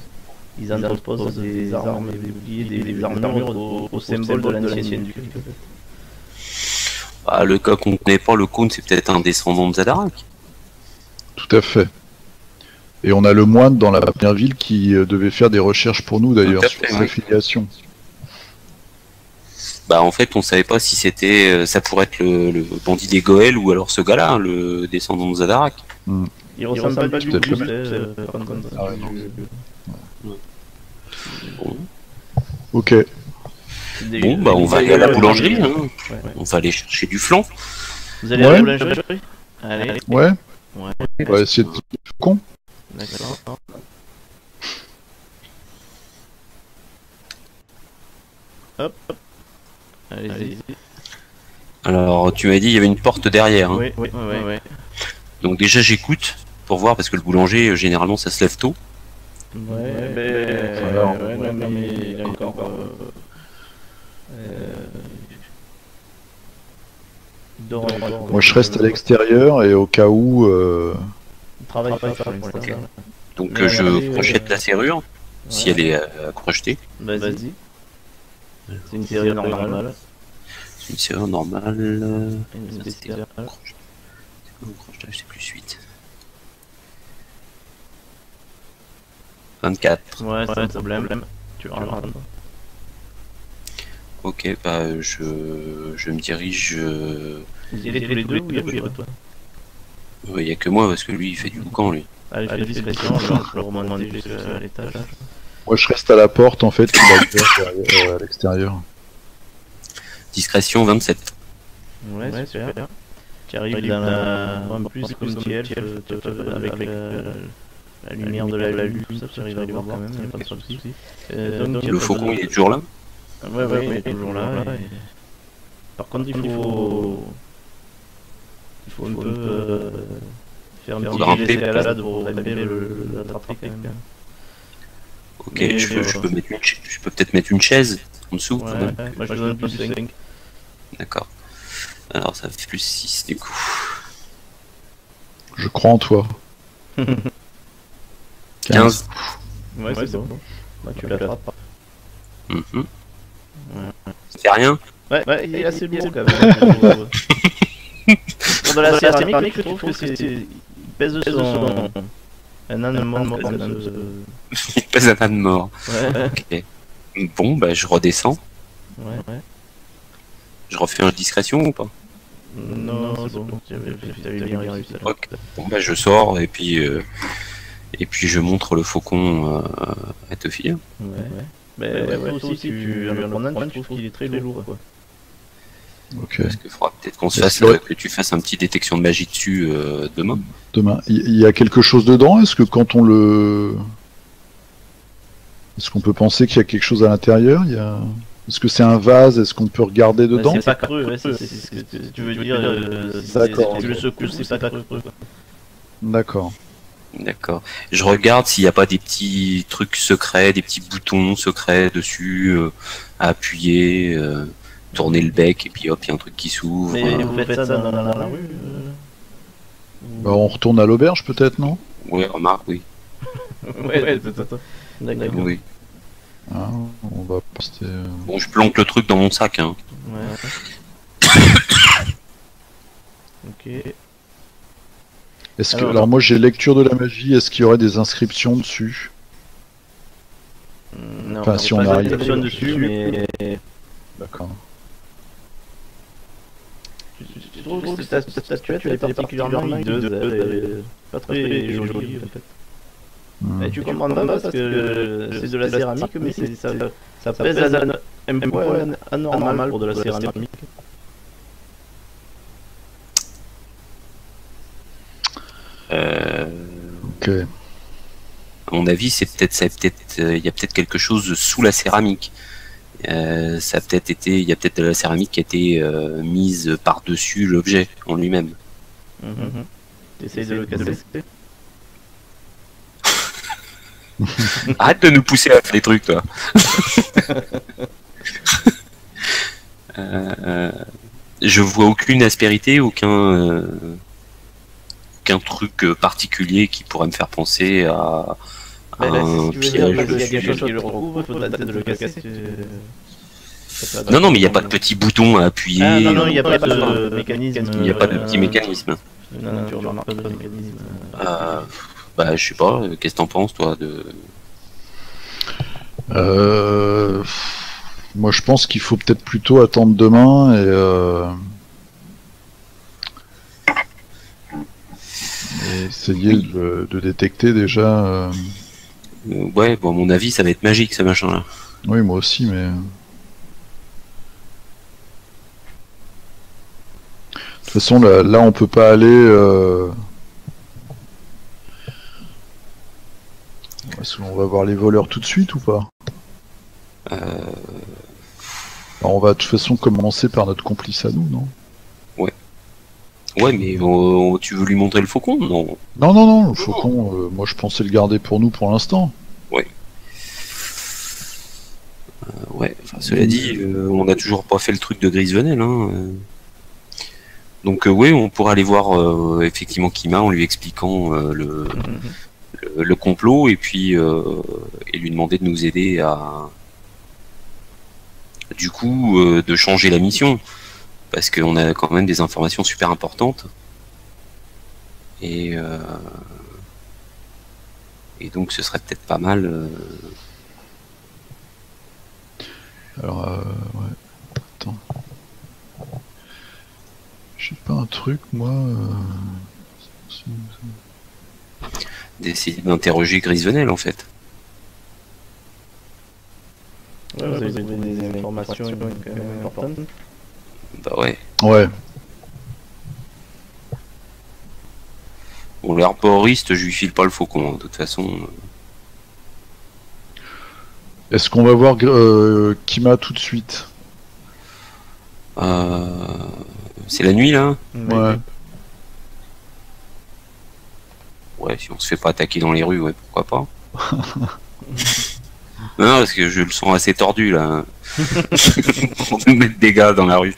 Ils interposent des armes, des boucliers, des armures au symbole de l'ancienne duc. Ah, le cas qu'on connaît pas, le Cône, c'est peut-être un descendant de Zadarak. Tout à fait. Et on a le moine dans la première ville qui devait faire des recherches pour nous d'ailleurs sur sa filiation. Bah en fait on savait pas si c'était ça pourrait être le bandit des Goëls ou alors ce gars-là, hein, le descendant de Zadarak. Il ressemble pas du tout. Ok. Bon bah on va aller à la boulangerie, hein. On va aller chercher du flan. Vous allez à la boulangerie? Allez. Ouais. On va essayer de con. D'accord. Hop. Allez-y. Alors tu m'as dit il y avait une porte derrière. Hein. Oui. Donc déjà j'écoute pour voir parce que le boulanger généralement ça se lève tôt. Ouais, mais il a encore. Moi je reste à l'extérieur et au cas où. Il travaille pas pour l'instant. Donc je crochette la serrure si elle est accrochetée. Vas-y. C'est une série normale. C'est une série normale. Une spéciale. Je sais plus suite. 24. Ouais, c'est un problème. Tu vas regarder. Ok, bah je me dirige. Vous y allez tous les deux ou il y a que toi? Il y a que moi parce que lui il fait du boucan lui. Allez, fais discrétion, je peux remonter jusqu'à l'étage. Moi je reste à la porte en fait, qui est à l'extérieur. Discrétion 27. Ouais, super. Tu arrives dans la... un peu plus comme elfe, avec la lumière de la lune, ça tu arrives à voir quand même, il n'y a pas de soucis. Le faucon il est toujours là? Ouais, il est toujours là. Par contre, il faut un peu faire un petit grimper escalade pour l'attraper quand même. Ok, je peux peut-être mettre une chaise en dessous. Ouais, moi je te donne plus 5. D'accord. Alors ça fait plus 6 du coup. Je crois en toi. 15. Ouais, c'est bon. Bah, tu l'attrapes. C'est rien. Ouais, il est assez lourd quand même. Pour de la céramique, je trouve que il pèse son... un âne mort. Il pèse un âne mort. Ouais. Ok. Bon, bah je redescends. Ouais. Je refais un discrétion ou pas? Non, c'est bon. T'avais bien réussi. Ok. Bon, bah je sors et puis je montre le faucon à Teufil. Ouais. Mais aussi, si tu en prends un, je trouve qu'il est très lourd, quoi. Ok. Parce qu'il faudra peut-être qu'on se fasse, que tu fasses un petit détection de magie dessus demain. Demain. Il y a quelque chose dedans? Est-ce que quand on le... Est-ce qu'on peut penser qu'il y a quelque chose à l'intérieur? Est-ce que c'est un vase? Est-ce qu'on peut regarder dedans? C'est pas creux, c'est ce que tu veux dire. D'accord. Si tu le secoues, c'est pas creux. D'accord. D'accord. Je regarde s'il n'y a pas des petits trucs secrets, des petits boutons secrets dessus à appuyer, tourner le bec et puis hop, il y a un truc qui s'ouvre. Mais vous faites ça dans la rue Bah, on retourne à l'auberge peut-être, non? Ouais, remarque, oui. Ouais, c'est ça. D'accord. Oui. Ah, on va poster... Bon, je planque le truc dans mon sac. Hein. Ouais. Ok. Est-ce que... Alors moi j'ai lecture de la magie, est-ce qu'il y aurait des inscriptions dessus? Non, enfin, si on arrive dessus, mais... D'accord. Je trouve que cette statuette elle est particulièrement hideuse, pas très jolie en fait. Et tu comprends pas parce que c'est de la céramique, mais ça pèse un poids anormal pour de la céramique. Ok. À mon avis, il y a peut-être quelque chose sous la céramique. Il y a peut-être de la céramique qui a été mise par-dessus l'objet en lui-même. T'essayes de le casser. Arrête de nous pousser à faire des trucs, toi. Je vois aucune aspérité, aucun truc particulier qui pourrait me faire penser à un piège. Il y a quelque chose qui le recouvre, il faudrait peut-être le casser. Non, mais il n'y a pas de petit bouton à appuyer. Ah, non, il n'y a pas de mécanisme. Il n'y a pas de petit mécanisme. Non, tu remarques pas de mécanisme. Bah, je sais pas, qu'est-ce que t'en penses, toi, de... Moi je pense qu'il faut peut-être plutôt attendre demain et essayer de détecter déjà... Ouais, bon, à mon avis, ça va être magique, ce machin-là. Oui, moi aussi, mais... De toute façon, là on peut pas aller... Est-ce qu'on va voir les voleurs tout de suite ou pas? Alors, on va de toute façon commencer par notre complice à nous, non? Ouais, mais tu veux lui montrer le faucon? Non. Non, le faucon, moi je pensais le garder pour nous pour l'instant. Ouais. Ouais, enfin, cela dit, on n'a toujours pas fait le truc de Grisvenel, hein. Donc oui, on pourra aller voir effectivement Kima en lui expliquant le complot et puis et lui demander de nous aider à du coup de changer la mission, parce qu'on a quand même des informations super importantes. Et donc ce serait peut-être pas mal. Alors, ouais. Attends. J'ai pas un truc, moi. D'essayer d'interroger Grisvenel, en fait. Ouais, vous avez des informations quand même importantes. Bah ouais. Ouais. Bon, l'herboriste, je lui file pas le faucon, de toute façon. Est-ce qu'on va voir Kima tout de suite? C'est la nuit, là? Ouais. Ouais, si on se fait pas attaquer dans les rues, ouais, pourquoi pas. Non, parce que je le sens assez tordu, là. Pour nous mettre des gars dans la rue.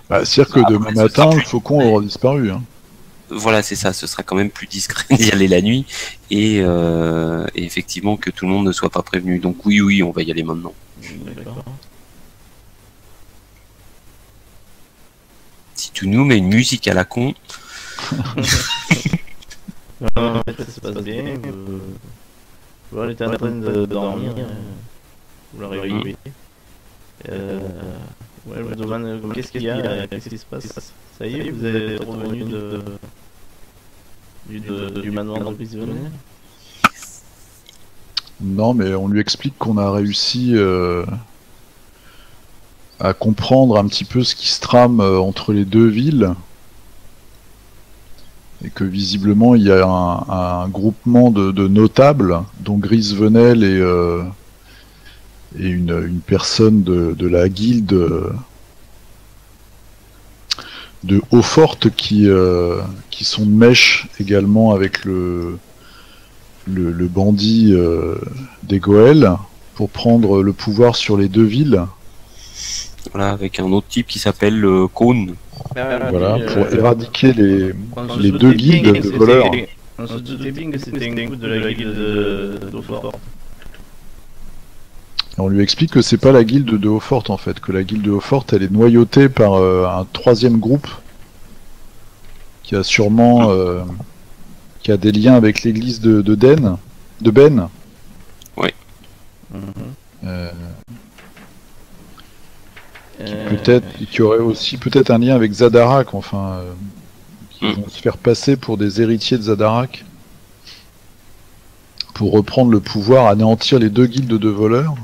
Bah, c'est-à-dire que demain matin, le faucon aura disparu. Hein. Voilà, c'est ça, ce sera quand même plus discret d'y aller la nuit, et effectivement que tout le monde ne soit pas prévenu. Donc oui, on va y aller maintenant. D'accord. Si tu nous mets une musique à la con... En fait, ça se passe bien. Voilà, elle était en train de dormir. Vous la réveillez. Ouais, je vous demande qu'est-ce qu'il y a, qu'est-ce qui se passe. Ça y est, vous êtes revenu du manoir de Grisvenel? Non, mais on lui explique qu'on a réussi à comprendre un petit peu ce qui se trame entre les deux villes. Et que visiblement il y a un groupement de notables, dont Grisvenel et une personne de la guilde de Hautfort qui sont de mèche également avec le bandit des Goëls pour prendre le pouvoir sur les deux villes. Voilà, avec un autre type qui s'appelle Cône. Voilà, pour éradiquer les deux guildes de voleurs. On se doutait bien que c'était un coup de la guilde d'Hautfort. On lui explique que c'est pas la guilde de Hautfort en fait, que la guilde de Hautfort elle est noyautée par un troisième groupe qui a sûrement qui a des liens avec l'église de Ben. Oui. Qui aurait aussi peut-être un lien avec Zadarak, enfin, qui vont se faire passer pour des héritiers de Zadarak pour reprendre le pouvoir, anéantir les deux guildes de voleurs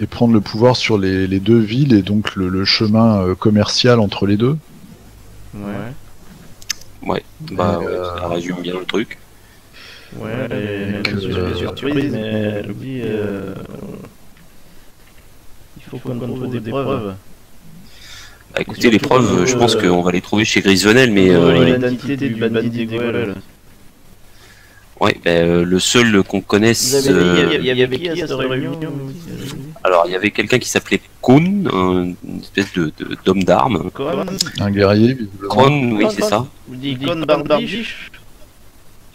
et prendre le pouvoir sur les deux villes et donc le chemin commercial entre les deux. Ouais, bah ça résume bien le truc. Ouais, je suis surprise, mais elle dit il faut qu'on trouve des preuves. Bah écoutez, les preuves, je pense qu'on va les trouver chez Grisvenel, mais... l'identité du bandit des Goëls. Ouais, le seul qu'on connaisse... Il y avait qui à cette réunion? Alors, il y avait quelqu'un qui s'appelait Cône, une espèce d'homme d'armes. Un guerrier, visiblement. Cône, oui, c'est ça. Vous dites Cône Barbiche?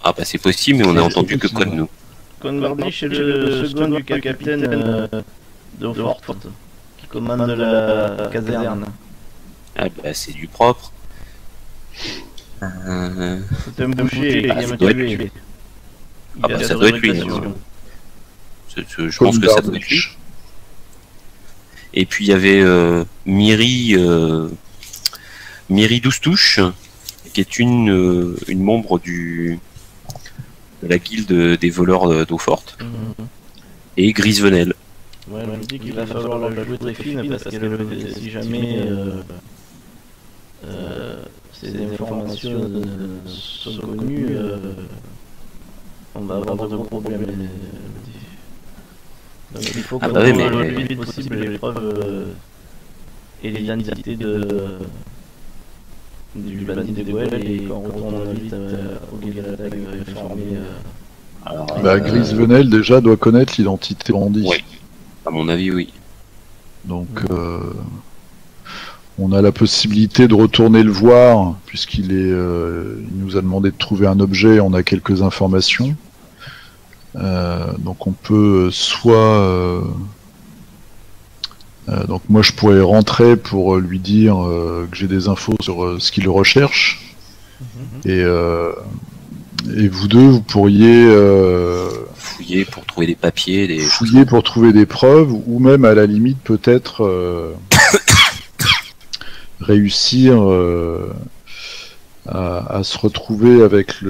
Ah bah c'est possible, mais on a entendu que Cône, nous. Cône Barbiche est le second du capitaine de Hautfort, qui commande la caserne. Ah bah c'est du propre. C'est un boucher qui aime tuer. Ah bah ça doit être lui. Je pense que ça doit être lui. Et puis il y avait Myri Doustouche, qui est une membre de la guilde des voleurs d'Hautfort, et Grisvenel. Ouais, je me dis qu'il va falloir la jouer très fine parce que si jamais ces informations sont connues, on va avoir de gros problèmes. Donc il faut qu'on trouve le plus vite possible les preuves et l'identité du bandit de Goël et qu'on retourne vite au Guégalatag informer. Grisvenel déjà doit connaître l'identité bandit. Oui, à mon avis, oui. Donc on a la possibilité de retourner le voir puisqu'il il nous a demandé de trouver un objet, on a quelques informations. Donc on peut soit... donc moi je pourrais rentrer pour lui dire que j'ai des infos sur ce qu'il recherche. Et vous deux, vous pourriez... fouiller pour trouver des papiers, fouiller pour trouver des preuves, ou même à la limite peut-être réussir à se retrouver avec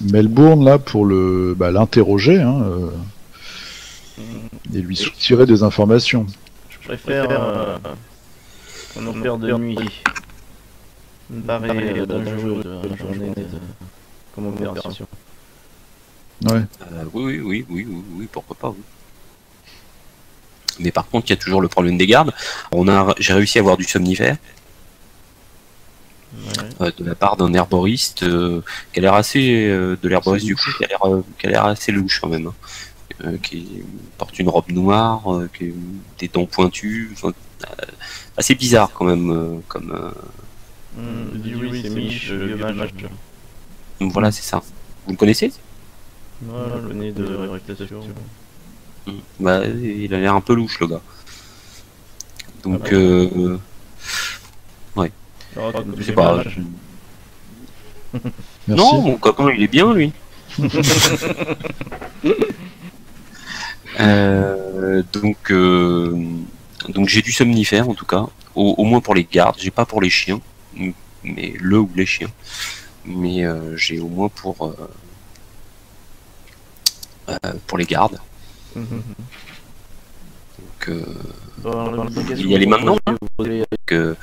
Melbourne là pour l'interroger et lui soutirer des informations. Je préfère qu'on opère de nuit. Me paraît dangereux de journée comme opération. Ouais. Oui, pourquoi pas. Oui. Mais par contre, il y a toujours le problème des gardes. J'ai réussi à avoir du somnifère de la part d'un herboriste qui a l'air assez de l'herboriste du coup, qui a l'air assez louche quand même. Qui porte une robe noire, qui a des dents pointues, assez bizarre quand même comme. Oui, c'est Mich, le vieux mage. Voilà, c'est ça. Vous le connaissez? Ouais, je le connais de réputation. Bah, il a l'air un peu louche, le gars. Donc, ouais. Je sais pas. Merci. Non, mon copain, il est bien, lui. Donc j'ai du somnifère en tout cas, au moins pour les gardes. J'ai pas pour les chiens, mais le ou les chiens. Mais j'ai au moins pour les gardes. Donc il y a les maintenant que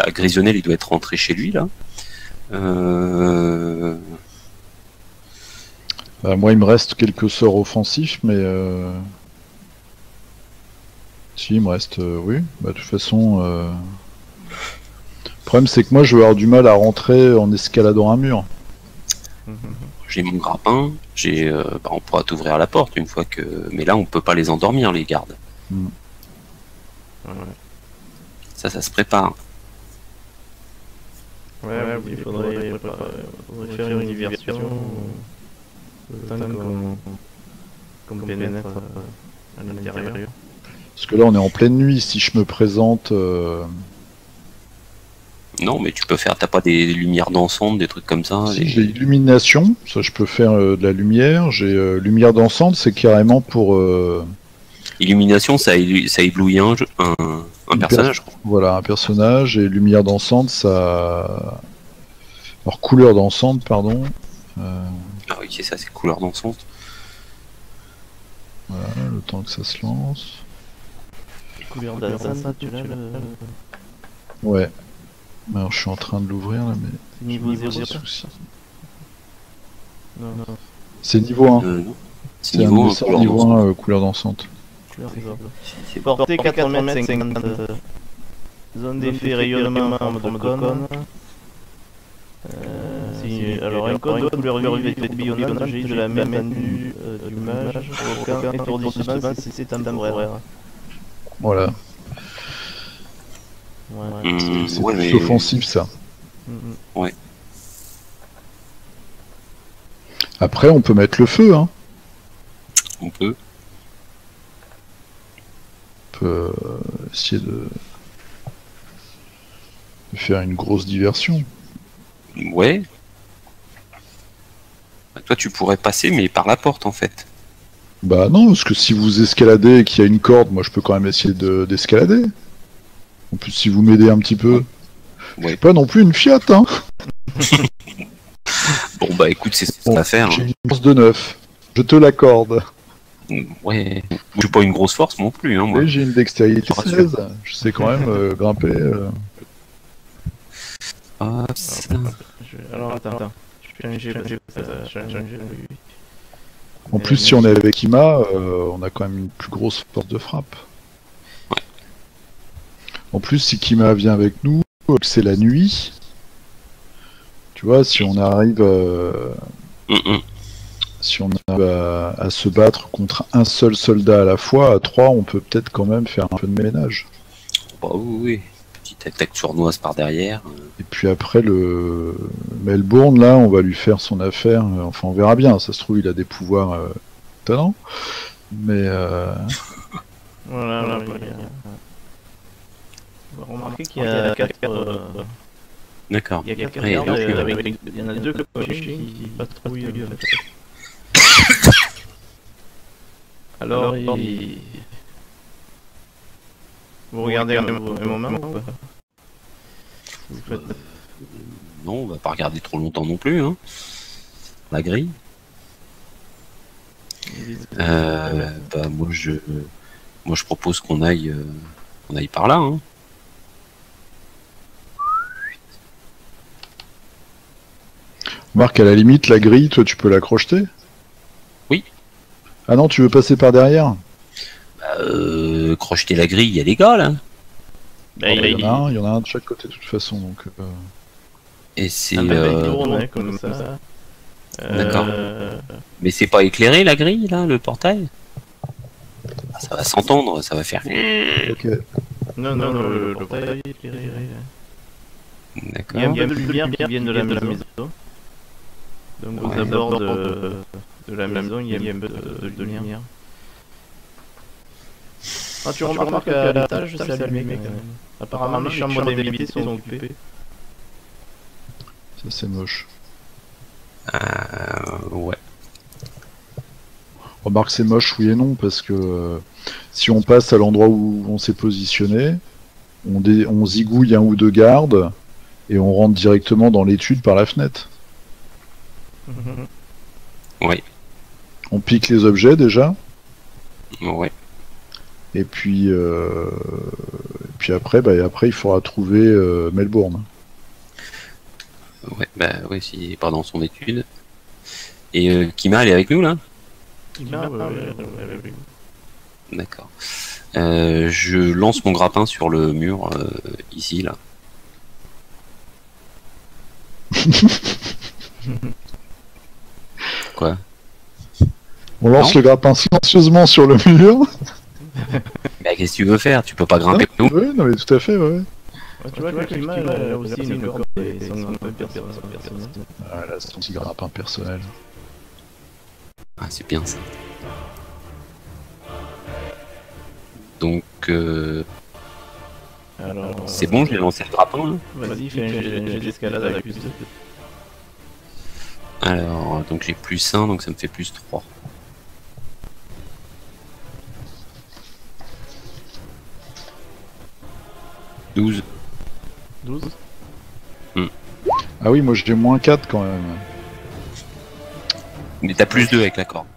Grisonnel il doit être rentré chez lui là. Moi il me reste quelques sorts offensifs mais si il me reste oui, de toute façon le problème c'est que moi je vais avoir du mal à rentrer en escaladant un mur. J'ai mon grappin, on pourra t'ouvrir la porte une fois que... Mais là, on peut pas les endormir, les gardes. Ça se prépare. Il faudrait faire une diversion. Comme pénètre à l'intérieur. Parce que là, on est en pleine nuit. Si je me présente... Non, mais tu peux faire, t'as pas des lumières d'ensemble, des trucs comme ça? Si, j'ai illumination, ça je peux faire de la lumière. J'ai lumière d'ensemble, c'est carrément pour... Illumination, ça éblouit un personnage. Voilà, un personnage, et lumière d'ensemble, ça... Alors, couleur d'ensemble, pardon. Ah oui, c'est ça, c'est couleur d'ensemble. Voilà, le temps que ça se lance. Couleur d'ensemble, tu l'as Ouais. Alors je suis en train de l'ouvrir là, mais... Niveau 0, non. C'est niveau 1. C'est niveau 1, couleur dansante. C'est porté 4,50 m. Zone d'effet rayonnement en mode cône. Alors un code de couleur vive et billonnante, j'ai de la même du mage. Aucun étourdissement si c'est temporaire. Voilà. C'est plus offensif ça. Ouais. Après on peut mettre le feu hein. On peut essayer de faire une grosse diversion. Ouais. Toi tu pourrais passer mais par la porte en fait. Bah non, parce que si vous escaladez et qu'il y a une corde, moi je peux quand même essayer d'escalader. En plus, si vous m'aidez un petit peu, je suis pas non plus une Fiat, hein. Bon bah écoute, c'est ce qu'on va faire. J'ai une force de 9, je te l'accorde. Ouais, j'ai pas une grosse force non plus, hein, moi. Oui, j'ai une dextérité 16, je sais quand même grimper. Ah, alors attends. En plus, si on est avec Ima, on a quand même une plus grosse force de frappe. En plus, si Kima vient avec nous, que c'est la nuit, tu vois, si on arrive, à se battre contre un seul soldat à la fois, à 3, on peut peut-être quand même faire un peu de ménage. Bah oui, petite attaque sournoise par derrière. Et puis après, le Melbourne, là, on va lui faire son affaire. Enfin, on verra bien. Ça se trouve, il a des pouvoirs étonnants. Mais Voilà, on va remarquer qu'il y a 4 D'accord. il y a 4 Ouais, gardes donc, il y en a 2 capuchins qui patrouillent. Alors, vous regardez un moment ou pas? Vous faites... Non, on va pas regarder trop longtemps non plus, hein. La grille. Bah moi je propose qu'on aille par là, hein. Marc, à la limite, la grille, toi, tu peux la crocheter? Oui. Ah non, tu veux passer par derrière? Crocheter la grille, il y a des gars là. Il y en a un de chaque côté de toute façon, donc. Et c'est. Il tourne comme ça. D'accord. Mais c'est pas éclairé la grille là, le portail? Ah, ça va s'entendre, ça va faire. Ok. Non, le portail est éclairé. D'accord. Il y a un peu de lumière qui vient de la maison. Donc aux abords de la maison, il y a un peu de lumière. Ah, tu remarques qu'à l'étage, c'est allumé quand même. Apparemment, les chambres d'invités sont occupées. Ça, c'est moche. Ouais. Remarque, c'est moche, oui et non, parce que si on passe à l'endroit où on s'est positionné, on zigouille un ou deux gardes et on rentre directement dans l'étude par la fenêtre. Ouais. On pique les objets déjà. Ouais. Et puis après, après, il faudra trouver Melbourne. Ouais, bah ouais, s'il est pas dans son étude. Et Kima, elle est avec nous là? D'accord. Je lance mon grappin sur le mur ici là. Quoi? On lance le grappin silencieusement sur le mur. Bah qu'est-ce que tu veux faire? Tu peux pas grimper nous? Oui, non mais tout à fait, ouais. Tu vois que le climat, il a aussi une corde et son grappin personnel. Voilà, c'est son petit grappin personnel. Ah, c'est bien ça. Donc, c'est bon, j'ai lancé le grappin là. Vas-y, fais un jet d'escalade avec plus 2. Alors, donc j'ai plus 1, donc ça me fait plus 3. « 12. 12. Ah oui, moi j'ai moins 4 quand même. Mais t'as plus 2 avec la corde.